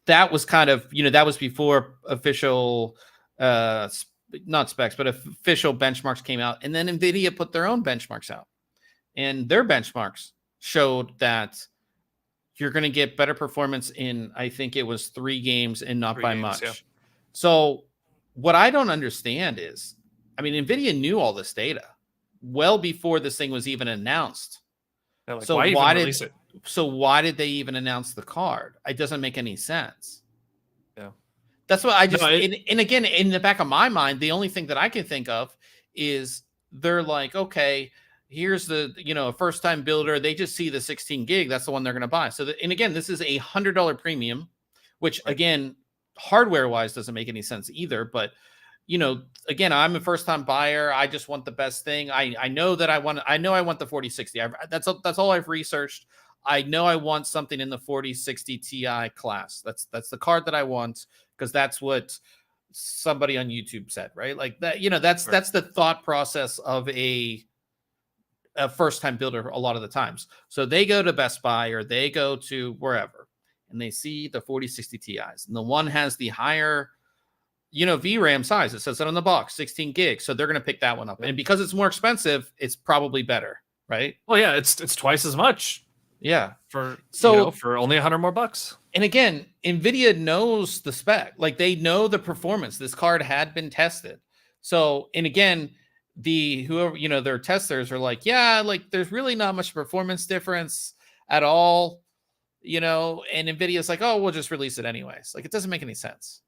that was kind of, that was before official not specs, but official benchmarks came out. And then NVIDIA put their own benchmarks out, and their benchmarks showed that you're going to get better performance in, I think it was 3 games, and not by much. Yeah. So what I don't understand is, I mean, NVIDIA knew all this data well before this thing was even announced. Like, so why did it? So why did they even announce the card? It doesn't make any sense. Yeah. That's what I just, and again, in the back of my mind, the only thing that I can think of is they're like, okay, here's the, a first time builder. They just see the 16 gig. That's the one they're going to buy. So, and again, this is a $100 premium, which again, hardware wise doesn't make any sense either. But, again, I'm a first time buyer. I just want the best thing. I know that I want the 4060. That's all I've researched. I know I want something in the 4060 Ti class. That's the card that I want, because that's what somebody on YouTube said, right? Like that, that's the thought process of a a first-time builder a lot of the times. So they go to Best Buy or they go to wherever, and they see the 4060 Ti's, and the one has the higher, VRAM size. It says it on the box, 16 gigs. So they're going to pick that one up. And because it's more expensive, it's probably better, right? Well, yeah, it's twice as much. Yeah. For only $100 more bucks. And again, NVIDIA knows the spec. Like, they know the performance. This card had been tested. So, and again, their testers are like, yeah, like there's really not much performance difference at all, and NVIDIA's like, oh, we'll just release it anyways. Like, it doesn't make any sense.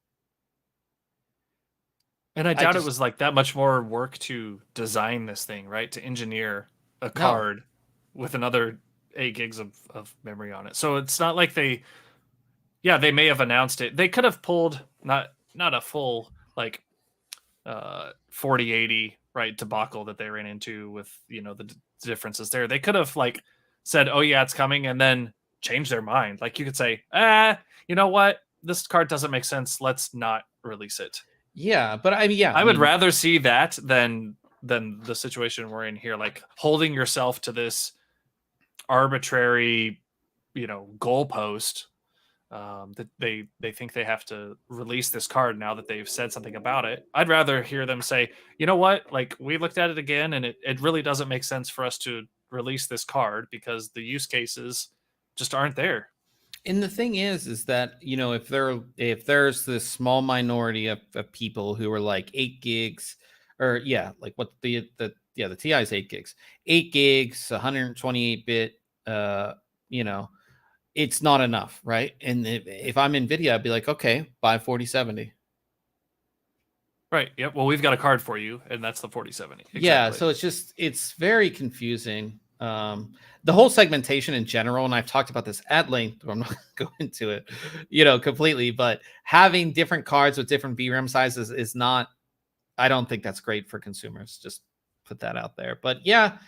And I doubt it was like that much more work to design this thing, right? To engineer a card with another 8 gigs of memory on it. So it's not like they may have announced it. They could have pulled not a full like 4080 right debacle that they ran into with the differences there. They could have like said, oh yeah, it's coming, and then change their mind. Like, you could say, you know what, this card doesn't make sense, let's not release it. Yeah, but I would rather see that than the situation we're in here, like holding yourself to this arbitrary goalpost that they think they have to release this card now that they've said something about it. I'd rather hear them say, you know what, like, we looked at it again and it really doesn't make sense for us to release this card because the use cases just aren't there. And the thing is that, if there's this small minority of people who are like 8 gigs or like what the Ti is 8 gigs, 8 gigs, 128-bit, it's not enough, right? And if I'm NVIDIA, I'd be like, okay, buy 4070. Right. Yep. Well, we've got a card for you, and that's the 4070. Exactly. Yeah. So it's very confusing. The whole segmentation in general, and I've talked about this at length, I'm not going to go into it, completely, but having different cards with different VRAM sizes is not, I don't think that's great for consumers. Just put that out there. But yeah,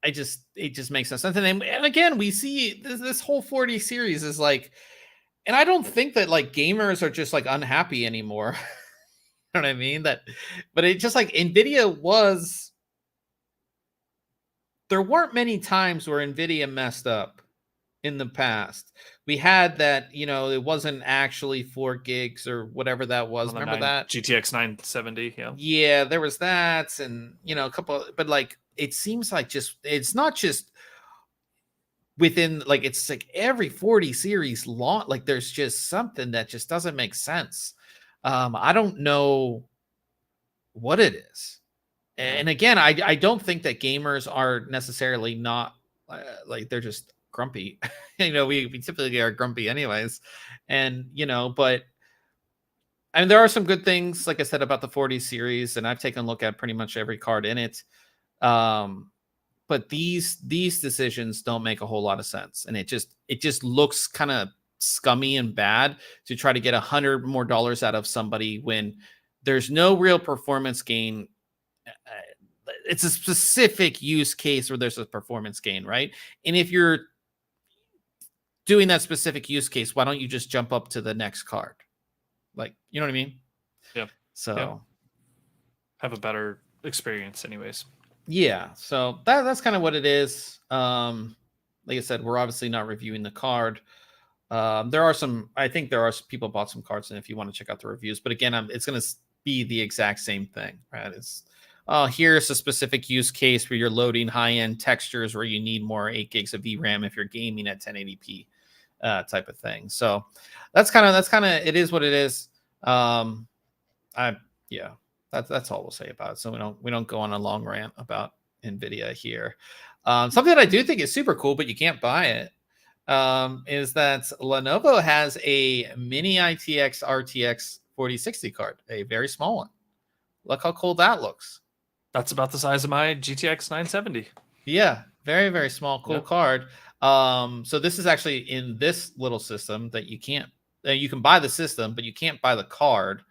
it just makes no sense. And again, we see this whole 40 series is like, and I don't think that like gamers are just like unhappy anymore. You know what I mean? But it just like NVIDIA there weren't many times where NVIDIA messed up in the past. We had that, it wasn't actually 4 gigs or whatever that was. Remember that? GTX 970, yeah. Yeah, there was that, and a couple, but like, it seems like it's not just within, like, it's like every 40 series long, like there's just something that just doesn't make sense. I don't know what it is. And again, I don't think that gamers are necessarily not like, they're just grumpy. We typically are grumpy anyways. And, but I mean, there are some good things, like I said, about the 40 series, and I've taken a look at pretty much every card in it. But these decisions don't make a whole lot of sense. And it just looks kind of scummy and bad to try to get $100 more out of somebody when there's no real performance gain. It's a specific use case where there's a performance gain, right? And if you're doing that specific use case, why don't you just jump up to the next card? Like, you know what I mean? Yeah. So have a better experience anyways. Yeah. So that's kind of what it is. Like I said, we're obviously not reviewing the card. I think there are some people bought some cards, and if you want to check out the reviews, but again, it's going to be the exact same thing, right? It's, here's a specific use case where you're loading high-end textures where you need more 8 gigs of VRAM if you're gaming at 1080p type of thing. So that's kind of it is what it is. That's all we'll say about it. So we don't go on a long rant about NVIDIA here. Something that I do think is super cool, but you can't buy it, is that Lenovo has a mini ITX RTX 4060 card, a very small one. Look how cool that looks. That's about the size of my GTX 970. Yeah, very, very small, cool card. So this is actually in this little system that you can buy the system, but you can't buy the card,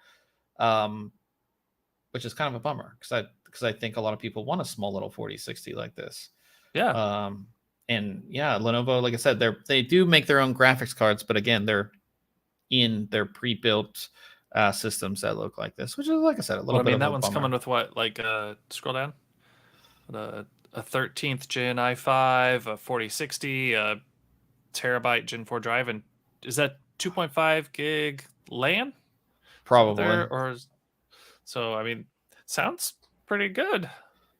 which is kind of a bummer because I think a lot of people want a small little 4060 like this. Yeah. And yeah, Lenovo, like I said, they do make their own graphics cards, but again, they're in their pre-built systems that look like this, which is, like I said, a little bit. That one's coming with what? Like scroll down. a 13th gen i5, a 4060, a terabyte Gen 4 drive, and is that 2.5 gig LAN? Probably. So I mean, sounds pretty good.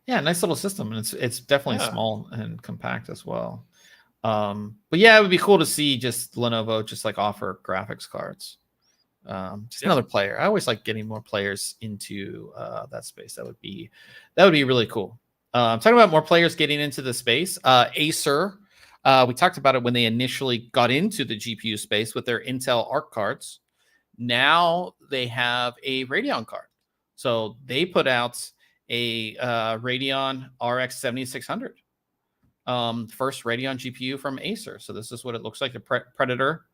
Yeah, nice little system, and it's definitely Yeah. small and compact as well. But yeah, it would be cool to see just Lenovo just like offer graphics cards. Just another player. I always like getting more players into that space. That would be really cool. Talking about more players getting into the space. Acer. We talked about it when they initially got into the GPU space with their Intel Arc cards. Now they have a Radeon card. So they put out a Radeon RX 7600. First Radeon GPU from Acer. So this is what it looks like, the Predator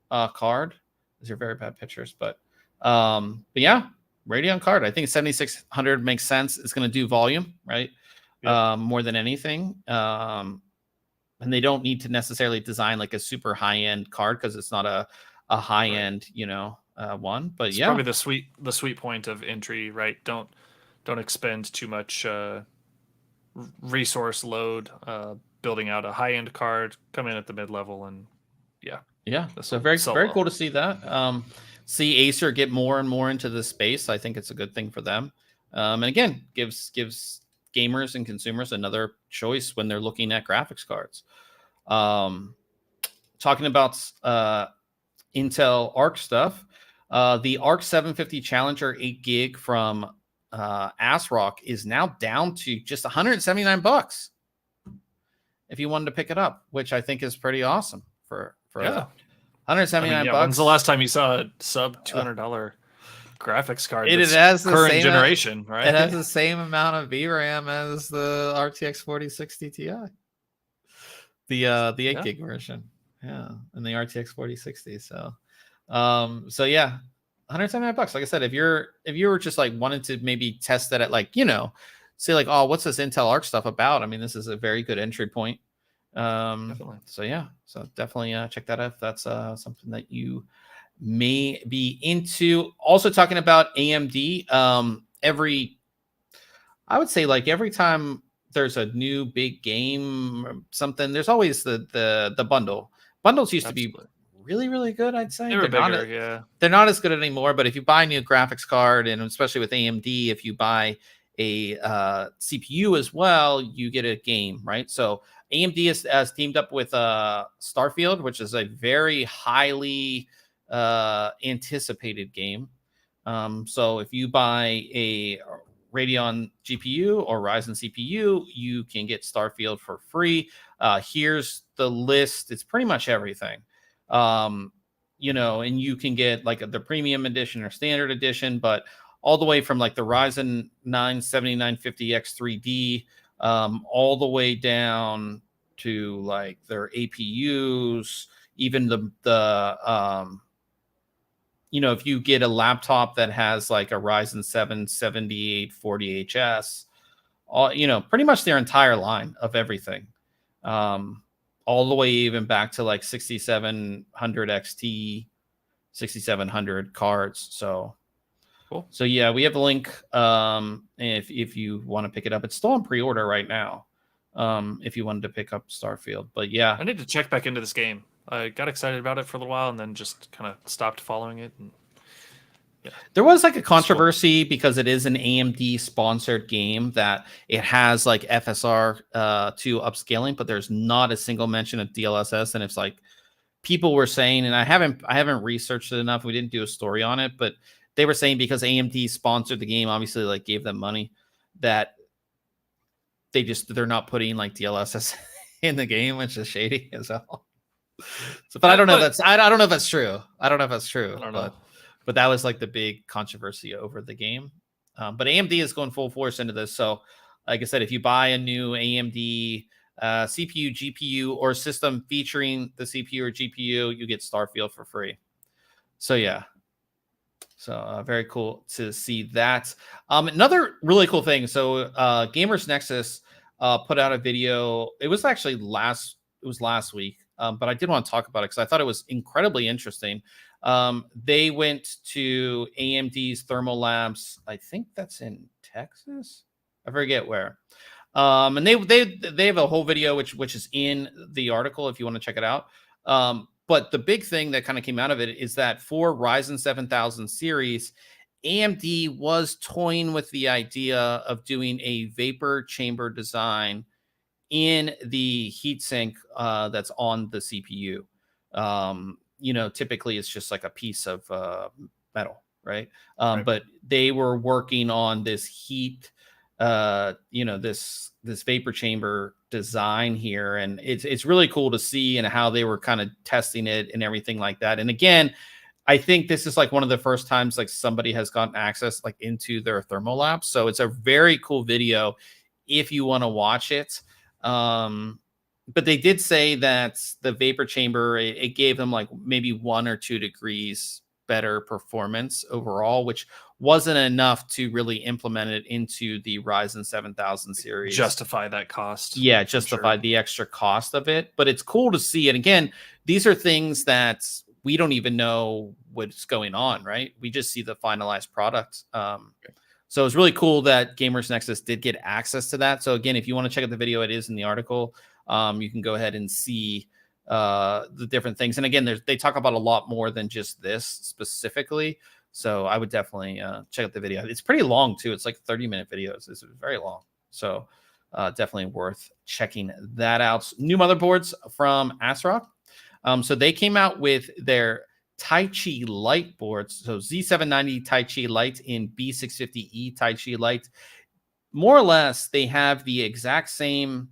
card. These are very bad pictures, but yeah, Radeon card. I think 7600 makes sense. It's going to do volume, right? Yep. More than anything. And they don't need to necessarily design like a super high-end card because it's not a high-end, one. But it's probably the sweet point of entry, right? Don't expend too much resource load building out a high-end card, come in at the mid-level, and yeah, so very cool to see that. See Acer get more and more into the space. I think it's a good thing for them. And again, gives gamers and consumers another choice when they're looking at graphics cards. Talking about Intel Arc stuff, the Arc 750 Challenger 8 gig from ASRock is now down to just $179 if you wanted to pick it up, which I think is pretty awesome for $179. When's the last time you saw a sub $200 graphics card? It has the current same generation, right? It has the same amount of VRAM as the RTX 4060 Ti, the 8 gig version, and the RTX 4060. So yeah, $179. Like I said, if you were just like wanted to maybe test that at like say like, oh, what's this Intel Arc stuff about? I mean, this is a very good entry point. Definitely. So yeah, so definitely check that out if that's something that you may be into. Also talking about AMD, I would say like every time there's a new big game or something, there's always the bundle. Bundles used to be really, really good, I'd say. They're bigger, they're not as good anymore, but if you buy a new graphics card, and especially with AMD, if you buy a CPU as well, you get a game, right? So AMD has teamed up with Starfield, which is a very highly anticipated game. So if you buy a Radeon GPU or Ryzen CPU, you can get Starfield for free. Here's the list. It's pretty much everything. And you can get like the premium edition or standard edition, but all the way from like the Ryzen 9 7950X 3D, all the way down to like their APUs, even the if you get a laptop that has like a Ryzen 7 7840HS, pretty much their entire line of everything, all the way even back to like 6700 XT, 6700 cards. So cool. So yeah, we have a link. If you want to pick it up, it's still on pre-order right now. If you wanted to pick up Starfield, but yeah, I need to check back into this game. I got excited about it for a little while and then just kind of stopped following it. And there was like a controversy because it is an AMD sponsored game that it has like FSR 2 upscaling, but there's not a single mention of DLSS. And it's like people were saying, and I haven't researched it enough. We didn't do a story on it, but they were saying because AMD sponsored the game, obviously like gave them money, that they're not putting like DLSS in the game, which is shady as well. So, but I don't know if that's true. I don't know. But that was like the big controversy over the game. But AMD is going full force into this. So, like I said, if you buy a new AMD CPU, GPU, or system featuring the CPU or GPU, you get Starfield for free. So yeah. So very cool to see that. Another really cool thing. So Gamers Nexus put out a video. It was actually last week. But I did want to talk about it because I thought it was incredibly interesting. They went to AMD's Thermal Labs. I think that's in Texas. I forget where. And they have a whole video which is in the article if you want to check it out. But the big thing that kind of came out of it is that for Ryzen 7000 series, AMD was toying with the idea of doing a vapor chamber design in the heatsink that's on the CPU. Typically it's just like a piece of metal, right? Right. But they were working on this heat, this vapor chamber design here, and it's really cool to see and how they were kind of testing it and everything like that. And again, I think this is like one of the first times like somebody has gotten access like into their thermal lab. So it's a very cool video if you want to watch it. But they did say that the vapor chamber, it gave them like maybe 1 or 2 degrees better performance overall, which wasn't enough to really implement it into the Ryzen 7000 series. Justify that cost. Yeah, justify the extra cost of it. But it's cool to see. And again, these are things that we don't even know what's going on, right? We just see the finalized product. So it's really cool that Gamers Nexus did get access to that. So again, if you want to check out the video, it is in the article. You can go ahead and see the different things. And again, they talk about a lot more than just this specifically. So I would definitely check out the video. It's pretty long too. It's like 30-minute videos. It's very long. So definitely worth checking that out. New motherboards from ASRock. So they came out with their Taichi Lite boards. So Z790 Taichi Lite in B650E Taichi Lite. More or less, they have the exact same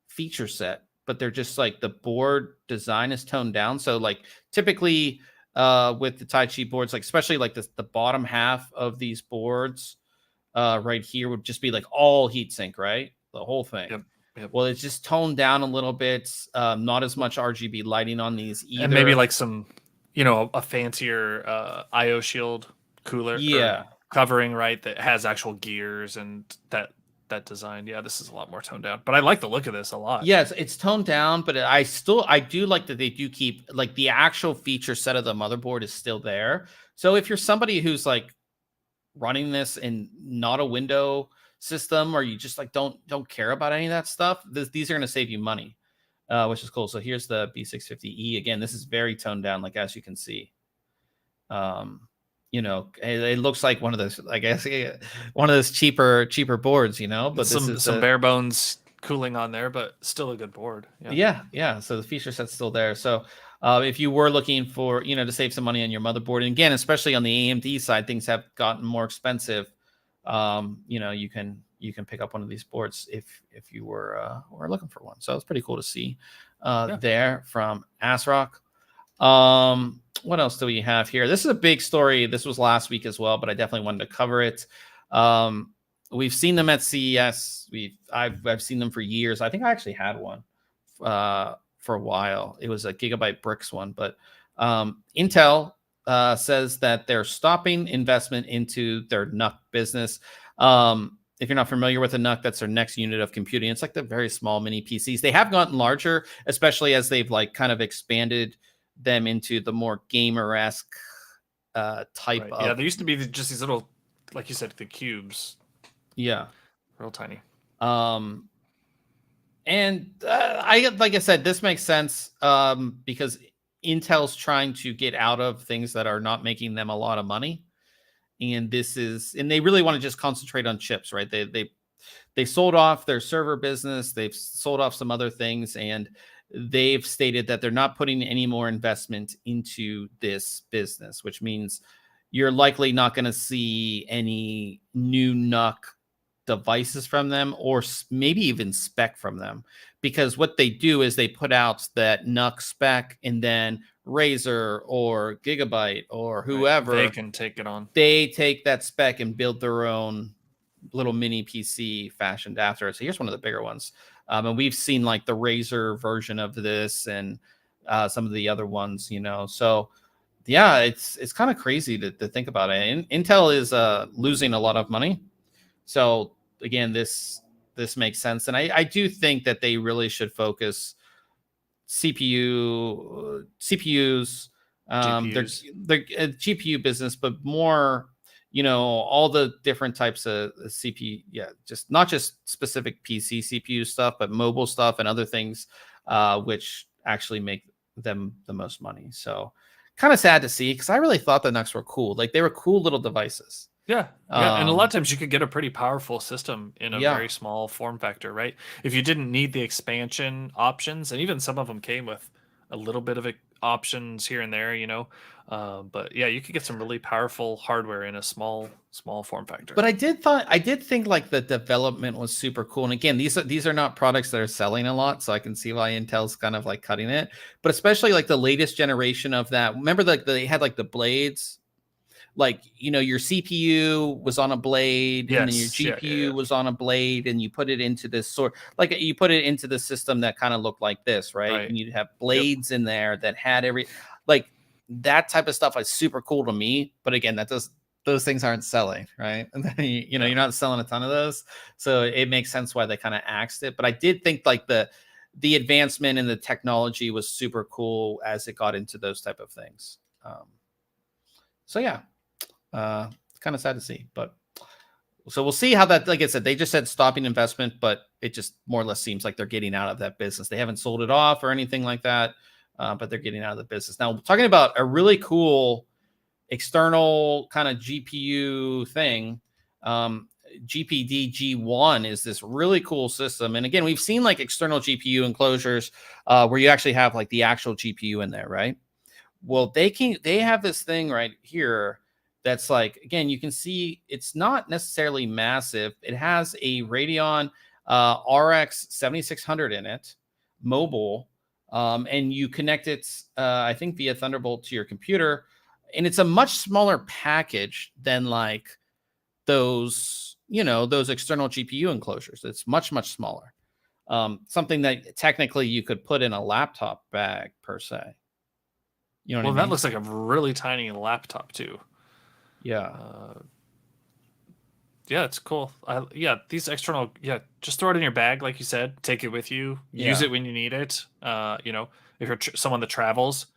feature set, but they're just like the board design is toned down. So like typically with the Taichi boards, like especially like the bottom half of these boards right here would just be like all heatsink, right? The whole thing. Yep. Well, it's just toned down a little bit. Not as much RGB lighting on these either. And maybe like some, a fancier IO shield cooler. Yeah. Covering, right? That has actual gears and that design. Yeah, this is a lot more toned down. But I like the look of this a lot. Yes, it's toned down, but I do like that they do keep like the actual feature set of the motherboard is still there. So if you're somebody who's like running this in not a window system, or you just like don't care about any of that stuff, these are going to save you money, which is cool. So here's the B650E. Again, this is very toned down, like as you can see. It looks like one of those, I guess, one of those cheaper boards, but this is some bare bones cooling on there, but still a good board. Yeah. So the feature set's still there. So if you were looking for, to save some money on your motherboard, and again, especially on the AMD side, things have gotten more expensive. You can pick up one of these boards if you were looking for one. So it's pretty cool to see there from ASRock. What else do we have here? This is a big story. This was last week as well, but I definitely wanted to cover it. We've seen them at CES. I've seen them for years. I think I actually had one for a while. It was a Gigabyte Bricks one, but Intel says that they're stopping investment into their NUC business. If you're not familiar with a NUC, that's their next unit of computing. It's like the very small mini PCs. They have gotten larger, especially as they've like kind of expanded them into the more gamer-esque type of. Yeah, there used to be just these little, like you said, the cubes. Yeah. Real tiny. And like I said, this makes sense because Intel's trying to get out of things that are not making them a lot of money. And they really want to just concentrate on chips, right? They sold off their server business. They've sold off some other things, and they've stated that they're not putting any more investment into this business, which means you're likely not going to see any new NUC devices from them, or maybe even spec from them, because what they do is they put out that NUC spec, and then Razer or Gigabyte or whoever, they can take it on. They take that spec and build their own little mini PC fashioned after it. So here's one of the bigger ones. And we've seen like the Razer version of this and some of the other ones, So yeah, it's kind of crazy to think about it. And Intel is losing a lot of money. So again, this makes sense. And I do think that they really should focus CPUs, GPUs. their GPU business, but more all the different types of CPU. Yeah, just not just specific PC CPU stuff, but mobile stuff and other things, which actually make them the most money. So kind of sad to see, because I really thought the NUCs were cool. Like, they were cool little devices. Yeah, yeah, and a lot of times you could get a pretty powerful system in a Yeah. very small form factor, right? If you didn't need the expansion options, and even some of them came with a little bit of options here and there, but yeah, you could get some really powerful hardware in a small form factor. But I did think like the development was super cool. And again, these are not products that are selling a lot, so I can see why Intel's kind of like cutting it. But especially like the latest generation of that. Remember, like they had like the blades, like your CPU was on a blade, and then your Yes, yeah, GPU was on a blade, and you put it into this you put it into the system that kind of looked like this, right? right. And you'd have blades in there that had like that type of stuff is super cool to me. But again, those things aren't selling, right? And then you're not selling a ton of those, so it makes sense why they kind of axed it. But I did think like the advancement in the technology was super cool as it got into those type of things. So yeah, kind of sad to see, but so we'll see how that, like I said, they just said stopping investment, but it just more or less seems like they're getting out of that business. They haven't sold it off or anything like that, but they're getting out of the business. Now, talking about a really cool external kind of GPU thing, GPD G1 is this really cool system. And again, we've seen like external GPU enclosures where you actually have like the actual GPU in there, right? Well, they have this thing right here that's like, again, you can see it's not necessarily massive. It has a Radeon RX 7600 in it, mobile, and you connect it, I think, via Thunderbolt to your computer. And it's a much smaller package than like those external GPU enclosures. It's much, much smaller. Something that technically you could put in a laptop bag per se. You know what I mean? That looks like a really tiny laptop too. Yeah. Yeah, it's cool. These external, just throw it in your bag, like you said. Take it with you. Use it when you need it. If you're someone that travels,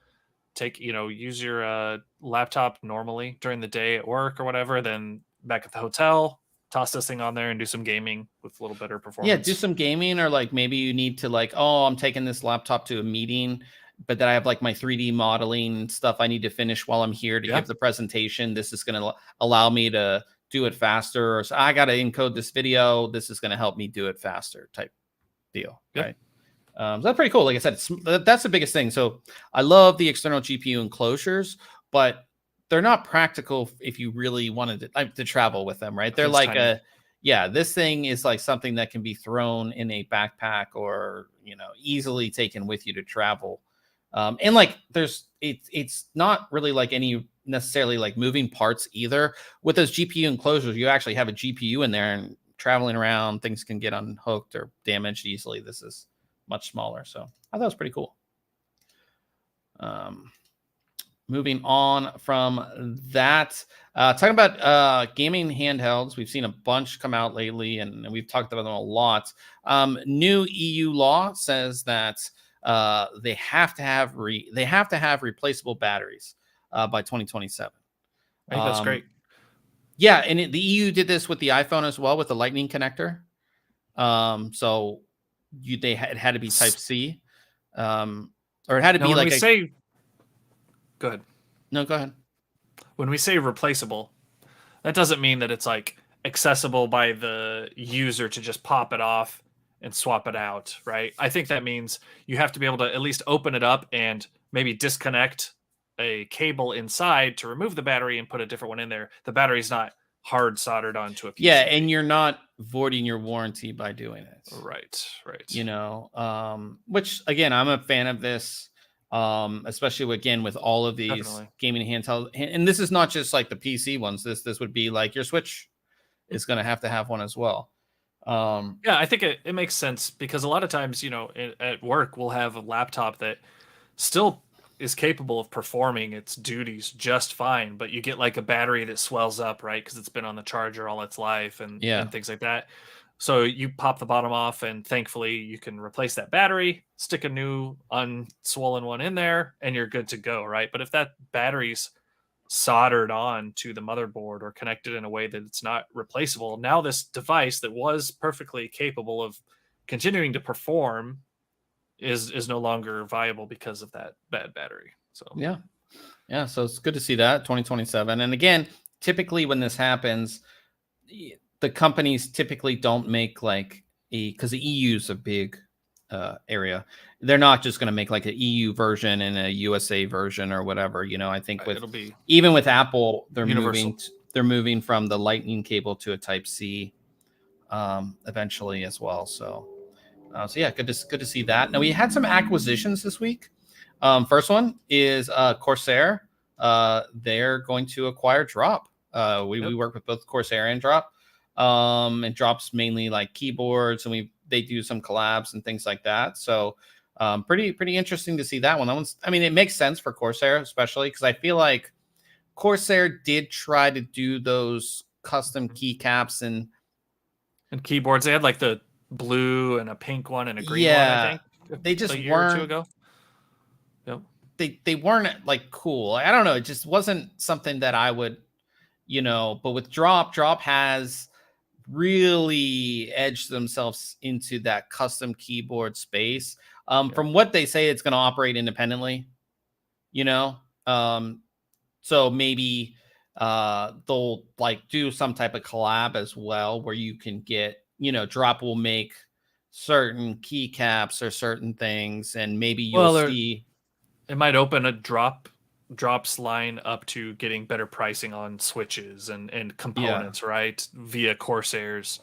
use your laptop normally during the day at work or whatever. Then back at the hotel, toss this thing on there and do some gaming with a little better performance. Yeah, do some gaming, or like maybe you need to like, oh, I'm taking this laptop to a meeting, but then I have like my 3D modeling stuff I need to finish while I'm here to give the presentation. This is going to allow me to do it faster. Or so I got to encode this video. This is going to help me do it faster type deal. Right. So that's pretty cool. Like I said, that's the biggest thing. So I love the external GPU enclosures, but they're not practical if you really wanted to travel with them, right? They're like tiny. This thing is like something that can be thrown in a backpack or, easily taken with you to travel. And like it's not really like any necessarily like moving parts either. With those GPU enclosures, you actually have a GPU in there, and traveling around, things can get unhooked or damaged easily. This is much smaller. So I thought it was pretty cool. Moving on from that, talking about gaming handhelds, we've seen a bunch come out lately, and we've talked about them a lot. New EU law says that they have to have replaceable batteries by 2027. I think that's great. Yeah, and the EU did this with the iPhone as well, with the Lightning connector. So it had to be Type C, or it had to be like Go ahead. No, go ahead. When we say replaceable, that doesn't mean that it's like accessible by the user to just pop it off and swap it out, right? I think that means you have to be able to at least open it up and maybe disconnect a cable inside to remove the battery and put a different one in there. The battery's not hard soldered onto a PCB. Yeah, and you're not voiding your warranty by doing it. Right. Which again, I'm a fan of this. Especially again with all of these gaming handheld, and this is not just like the PC ones. This would be like your Switch is going to have one as well. I think it makes sense, because a lot of times, at work we'll have a laptop that still is capable of performing its duties just fine, but you get like a battery that swells up, right? Because it's been on the charger all its life and things like that. So you pop the bottom off, and thankfully you can replace that battery, stick a new unswollen one in there, and you're good to go, right? But if that battery's soldered on to the motherboard or connected in a way that it's not replaceable. Now this device that was perfectly capable of continuing to perform is no longer viable because of that bad battery. So yeah, so it's good to see that 2027. And again, typically when this happens, the companies typically don't make like because the EU is a big area. They're not just going to make like an EU version and a USA version or whatever. I think it'll be even with Apple, they're universal. moving from the Lightning cable to a Type C eventually as well. So yeah, good to see that. Now we had some acquisitions this week. First one is Corsair. They're going to acquire Drop. We work with both Corsair and Drop. And Drop's mainly like keyboards, and they do some collabs and things like that. So pretty interesting to see that one. That one's, I mean, it makes sense for Corsair, especially because I feel like Corsair did try to do those custom keycaps and keyboards. They had like the blue and a pink one and a green one, I think. They just a year weren't. Or two ago. Yep. They weren't like cool. I don't know. It just wasn't something that I would, but with Drop has really edged themselves into that custom keyboard space. From what they say, it's going to operate independently, so maybe they'll like do some type of collab as well, where you can get, Drop will make certain keycaps or certain things, and maybe you'll see it might open a Drop's line up to getting better pricing on switches and components, right? Via Corsair's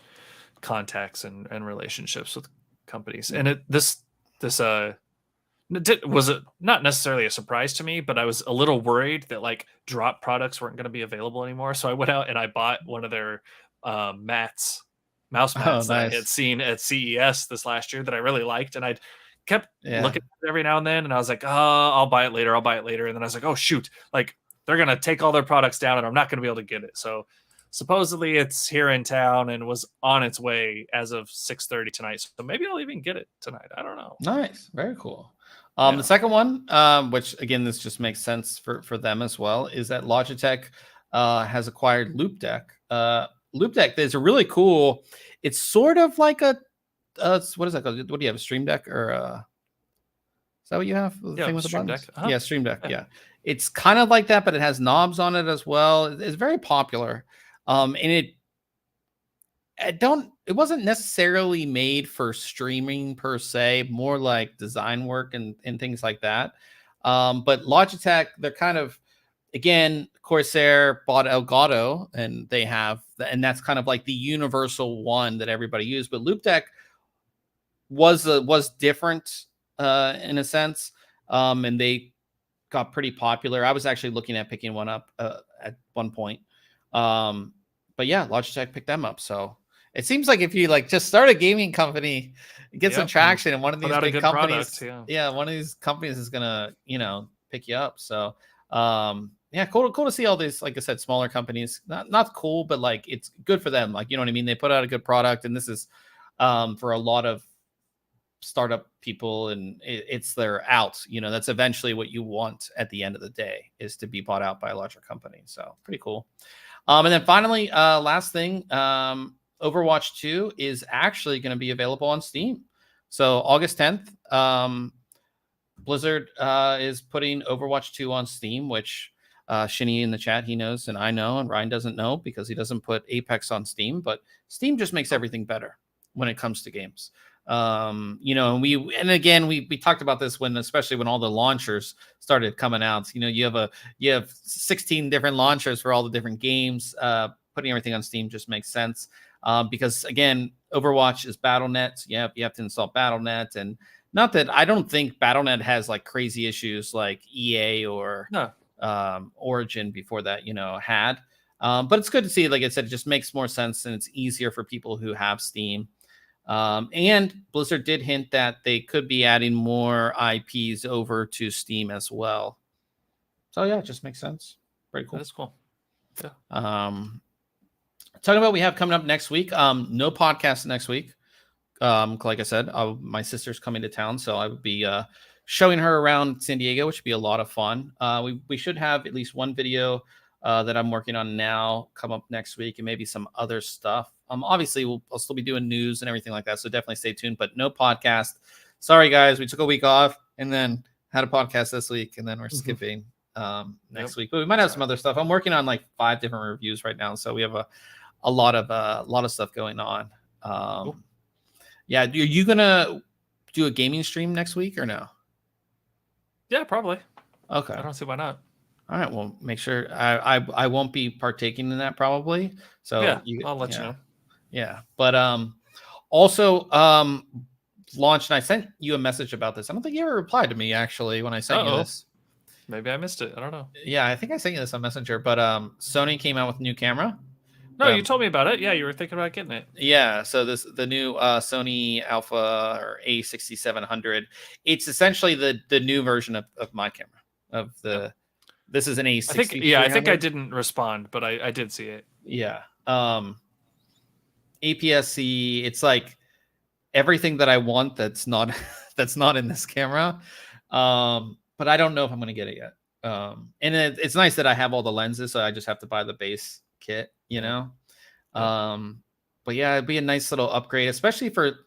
contacts and relationships with companies. And this was not necessarily a surprise to me, but I was a little worried that like Drop products weren't going to be available anymore. So I went out and I bought one of their mouse mats that I had seen at CES this last year that I really liked, and I kept looking at it every now and then, and I was like, I'll buy it later. And then I was like, oh shoot, like they're going to take all their products down and I'm not going to be able to get it. So supposedly it's here in town and was on its way as of 6:30 tonight. So maybe I'll even get it tonight. I don't know. Nice. Very cool. The second one, which again, this just makes sense for them as well, is that Logitech has acquired Loopdeck. Loopdeck is a really cool, it's sort of like a, what is that called? What do you have? A Stream Deck or is that what you have? The thing with the Stream buttons? Deck. Uh-huh. Yeah, Stream Deck. Yeah. It's kind of like that, but it has knobs on it as well. It's very popular. And it wasn't necessarily made for streaming per se, more like design work and things like that. But Logitech, they're kind of, again, Corsair bought Elgato, and they have, and that's kind of like the universal one that everybody used. But Loopdeck was different in a sense, and they got pretty popular. I was actually looking at picking one up at one point, but yeah, Logitech picked them up. So it seems like if you like just start a gaming company, get some traction, and one of these big companies, one of these companies is gonna pick you up. So yeah, cool to see all these, like I said, smaller companies. Not cool, but like it's good for them. Like, you know what I mean? They put out a good product, and this is for a lot of startup people, and it's their out. That's eventually what you want at the end of the day, is to be bought out by a larger company. So pretty cool. And then finally, last thing, Overwatch 2 is actually going to be available on Steam. So August 10th, Blizzard is putting Overwatch 2 on Steam, which Shinny in the chat, he knows, and I know, and Ryan doesn't know because he doesn't put Apex on Steam, but Steam just makes everything better when it comes to games. And we talked about this especially when all the launchers started coming out. You have 16 different launchers for all the different games. Putting everything on Steam just makes sense. Because again, Overwatch is Battle.net. You have to install Battle.net, and not that I don't think Battle.net has like crazy issues like EA or Origin before that, had. But it's good to see, like I said, it just makes more sense, and it's easier for people who have Steam. And Blizzard did hint that they could be adding more IPs over to Steam as well. So yeah, it just makes sense. Very cool. That's cool. Yeah. Talking about what we have coming up next week. No podcast next week. Like I said, my sister's coming to town, so I would be showing her around San Diego, which would be a lot of fun. We should have at least one video that I'm working on now come up next week, and maybe some other stuff. Obviously, I'll still be doing news and everything like that, so definitely stay tuned. But no podcast. Sorry, guys, we took a week off and then had a podcast this week, and then we're skipping next week. But we might have some other stuff. I'm working on like 5 different reviews right now, so we have a lot of stuff going on. Cool. Yeah, are you gonna do a gaming stream next week or no? Yeah, probably. Okay. I don't see why not. All right. Well, make sure I won't be partaking in that probably. So yeah, I'll let you know. Yeah. But also launched, and I sent you a message about this. I don't think you ever replied to me actually when I sent you this. Maybe I missed it. I don't know. Yeah, I think I sent you this on Messenger, but Sony came out with a new camera. No, you told me about it. Yeah, you were thinking about getting it. Yeah, so the new Sony Alpha or A6700. It's essentially the new version of my camera. This is an A60. I think I didn't respond, but I did see it. Yeah. APS-C. It's like everything that I want that's not in this camera. But I don't know if I'm going to get it yet. And it's nice that I have all the lenses, so I just have to buy the base kit, you know. But yeah, it'd be a nice little upgrade, especially for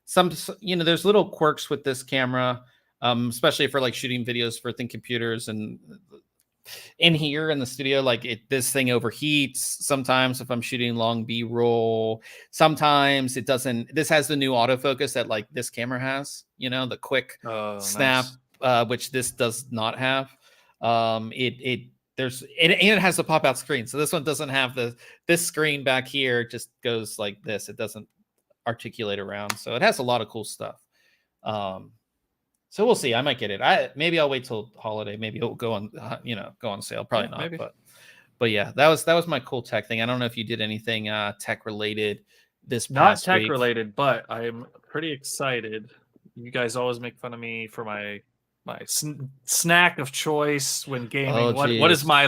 some, there's little quirks with this camera, especially for like shooting videos for ThinkComputers and in here in the studio. Like this thing overheats sometimes if I'm shooting long B-roll. Sometimes it doesn't. This has the new autofocus that like this camera has, the quick snap, which this does not have. It has a pop-out screen, so this one doesn't have this screen back here. Just goes like this. It doesn't articulate around, so it has a lot of cool stuff. So we'll see. I might get it. Maybe I'll wait till holiday. Maybe it'll go on go on sale. Probably not. Maybe. But yeah, that was my cool tech thing. I don't know if you did anything tech related this past week. Not tech related, but I'm pretty excited. You guys always make fun of me for my snack of choice when gaming. What's my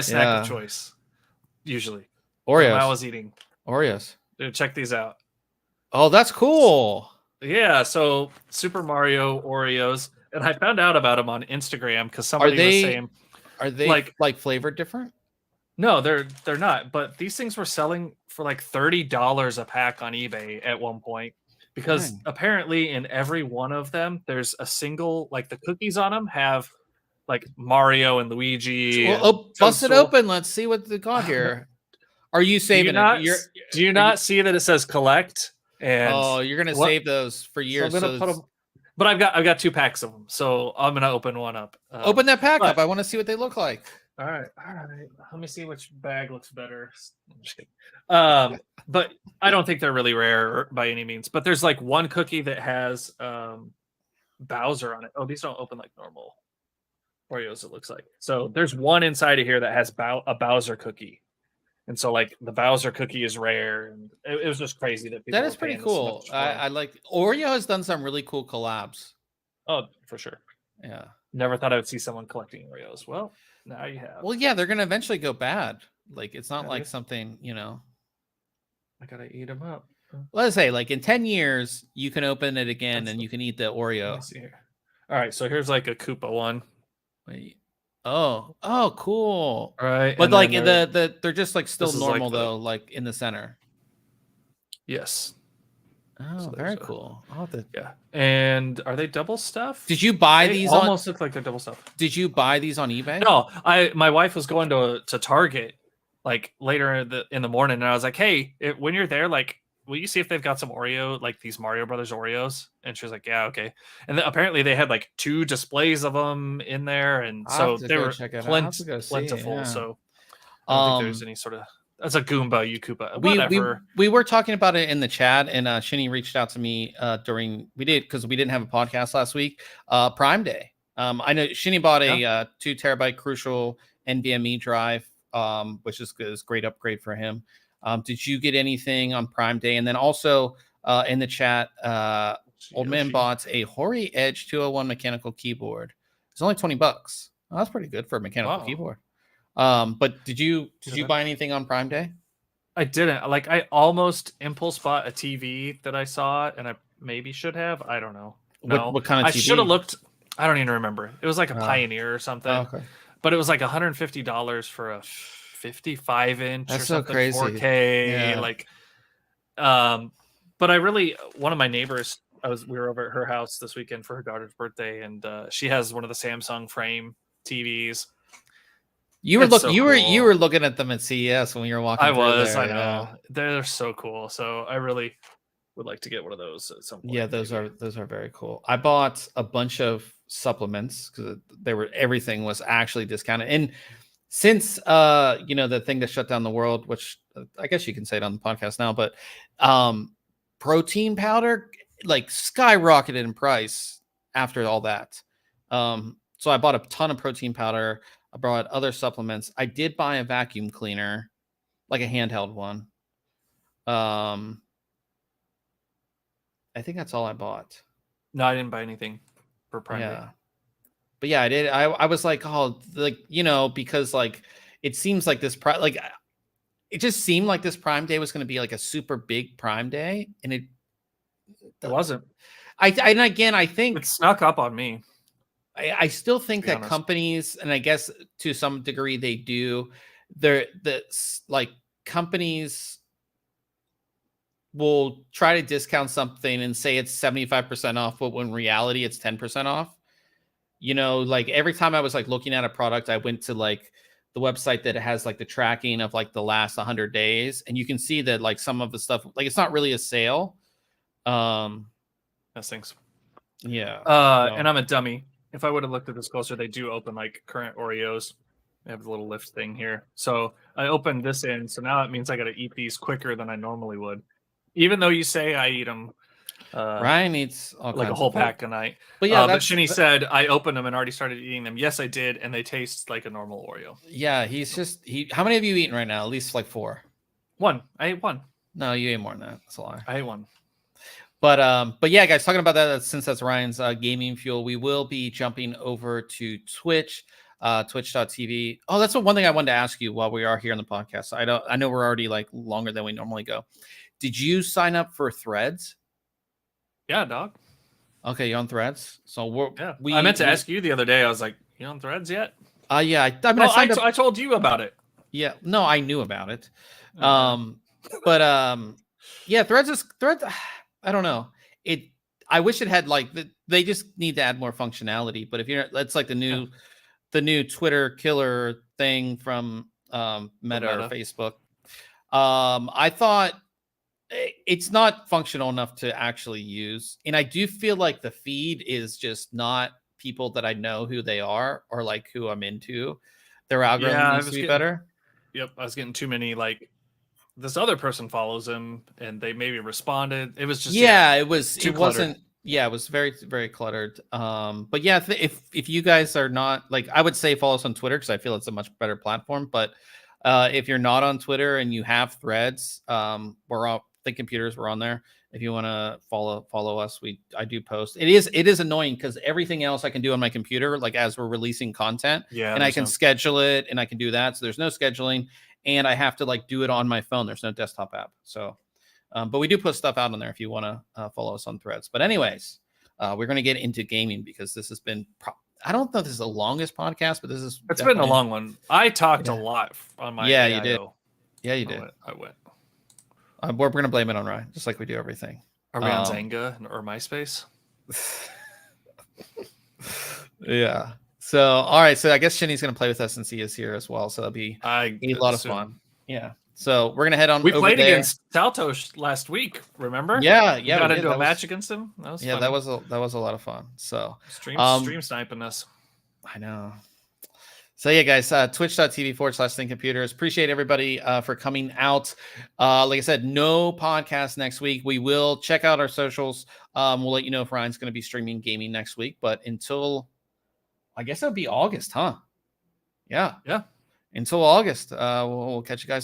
snack of choice? Usually Oreos. I was eating Oreos. Dude, check these out. Oh, that's cool. Yeah, so Super Mario Oreos, and I found out about them on Instagram because somebody was saying, are they like flavored different? No, they're not. But these things were selling for like $30 a pack on eBay at one point. Because apparently in every one of them, there's a single, like the cookies on them have like Mario and Luigi. Well, bust it open. Let's see what they got here. Are you saving it? Do you not see that it says collect? And you're gonna save those for years. So I'm gonna put them, but I've got 2 packs of them, so I'm gonna open one up. Open that pack up. I want to see what they look like. All right. Let me see which bag looks better. I'm just kidding. But I don't think they're really rare by any means. But there's like one cookie that has Bowser on it. Oh, these don't open like normal Oreos, it looks like. So there's one inside of here that has a Bowser cookie. And so like the Bowser cookie is rare. And it was just crazy that people. That is pretty cool. I like Oreo has done some really cool collabs. Oh, for sure. Yeah. Never thought I would see someone collecting Oreos. Well, now you have. Well, yeah, they're gonna eventually go bad. Like it's not like something, I gotta eat them up. Let's say, like in 10 years, you can open it again and you can eat the Oreo. Let me see here. All right, so here's like a Koopa one. Wait. Oh, cool. All right, but like they're just like still normal like though, like in the center. Yes. Oh, so very cool. Yeah. And are they double stuffed? Did you buy these? Almost look like they're double stuffed. Did you buy these on eBay? No, my wife was going to Target like later in the morning, and I was like, hey, when you're there, like, will you see if they've got some Oreo, like these Mario Brothers Oreos? And she was like, yeah, okay. And then apparently they had like 2 displays of them in there, and so they were plentiful. Yeah. So I don't think there's any sort of. That's a Goomba, Koopa. Whatever. We were talking about it in the chat, and Shinny reached out to me because we didn't have a podcast last week. Prime Day. I know Shinny bought a 2 terabyte Crucial NVMe drive, which is a great upgrade for him. Did you get anything on Prime Day? And then also in the chat, Old Man bought a Hori Edge 201 mechanical keyboard. It's only $20. Oh, that's pretty good for a mechanical keyboard. But did you buy anything on Prime Day? I didn't. Like I almost impulse bought a TV that I saw, and I maybe should have. I don't know. No, what kind of TV? I should have looked. I don't even remember. It was like a Oh, Pioneer or something, okay. but it was like $150 for a 55-inch That's or so something, crazy. 4K. Yeah. Like, but one of my neighbors, we were over at her house this weekend for her daughter's birthday, and she has one of the Samsung frame TVs. You were It's so you cool. were looking at them at CES when you were walking through there. I Yeah. know. They're so cool. So I really would like to get one of those at some point. Yeah, those maybe. are very cool. I bought a bunch of supplements because everything was actually discounted. And since the thing that shut down the world, which I guess you can say it on the podcast now, but protein powder like skyrocketed in price after all that. So I bought a ton of protein powder. I bought other supplements. I did buy a vacuum cleaner, like a handheld one. I think that's all I bought. No, I didn't buy anything for Prime Day. Yeah. But yeah, I did. I was like, oh, like, because like it seems like this it just seemed like this Prime Day was going to be like a super big Prime Day, and it wasn't. And again, I think it snuck up on me. I still think that companies, and I guess to some degree they do, like companies will try to discount something and say it's 75% off, but when in reality it's 10% off. Like every time I was like looking at a product, I went to like the website that has like the tracking of like the last 100 days, and you can see that like some of the stuff, like it's not really a sale. Those things. Yeah. And I'm a dummy. If I would have looked at this closer, they do open like current Oreos. They have the little lift thing here. So I opened this in. So now it means I got to eat these quicker than I normally would. Even though you say I eat them. Ryan eats like a whole pack a night. But yeah, but Shinny said I opened them and already started eating them. Yes, I did, and they taste like a normal Oreo. Yeah, how many have you eaten right now? At least like 4. One. I ate one. No, you ate more than that. That's a lie. I ate one. But yeah, guys, talking about that, since that's Ryan's gaming fuel, we will be jumping over to Twitch, twitch.tv. Oh, that's one thing I wanted to ask you while we are here on the podcast. I know we're already like longer than we normally go. Did you sign up for Threads? Yeah, dog. Okay, you on Threads? So I meant to ask you the other day. I was like, "You on Threads yet?" Yeah. I told you about it. Yeah, no, I knew about it. But yeah, Threads. I don't know. I wish it had like they just need to add more functionality. But if you're, that's like the new Twitter killer thing from Meta or Facebook. I thought it's not functional enough to actually use, and I do feel like the feed is just not people that I know who they are or like who I'm into. Their algorithm needs to be better. Yep, I was getting too many like this other person follows him and they maybe responded. It was just it was too it cluttered. wasn't it was very, very cluttered. But yeah, if you guys are not, like, I would say follow us on Twitter because I feel it's a much better platform. But if you're not on Twitter and you have Threads, we're all ThinkComputers. We're on there. If you want to follow us, I do post. It is annoying because everything else I can do on my computer, like as we're releasing content, and I can schedule it and I can do that. So there's no scheduling, and I have to like do it on my phone. There's no desktop app. So, but we do put stuff out on there if you want to follow us on Threads. But anyways, we're going to get into gaming because this has been. I don't know if this is the longest podcast, but it's been a long one. I talked a lot on my you did. Yeah, you did. I went. We're going to blame it on Ryan, just like we do everything. Are we on Zanga or MySpace? Yeah. So, all right. So I guess Shinny's going to play with us since he is here as well. So that'll be a lot of fun. Yeah. So we're going to head on. We played against Saltosh last week. Remember? Yeah. We got into a match against him. That was fun. that was a lot of fun. So stream sniping us. I know. So yeah, guys, twitch.tv/ThinkComputers. Appreciate everybody for coming out. Like I said, no podcast next week. We will check out our socials. We'll let you know if Ryan's going to be streaming gaming next week. But until, I guess it'll be August, huh? Yeah. Yeah. Until August, we'll catch you guys.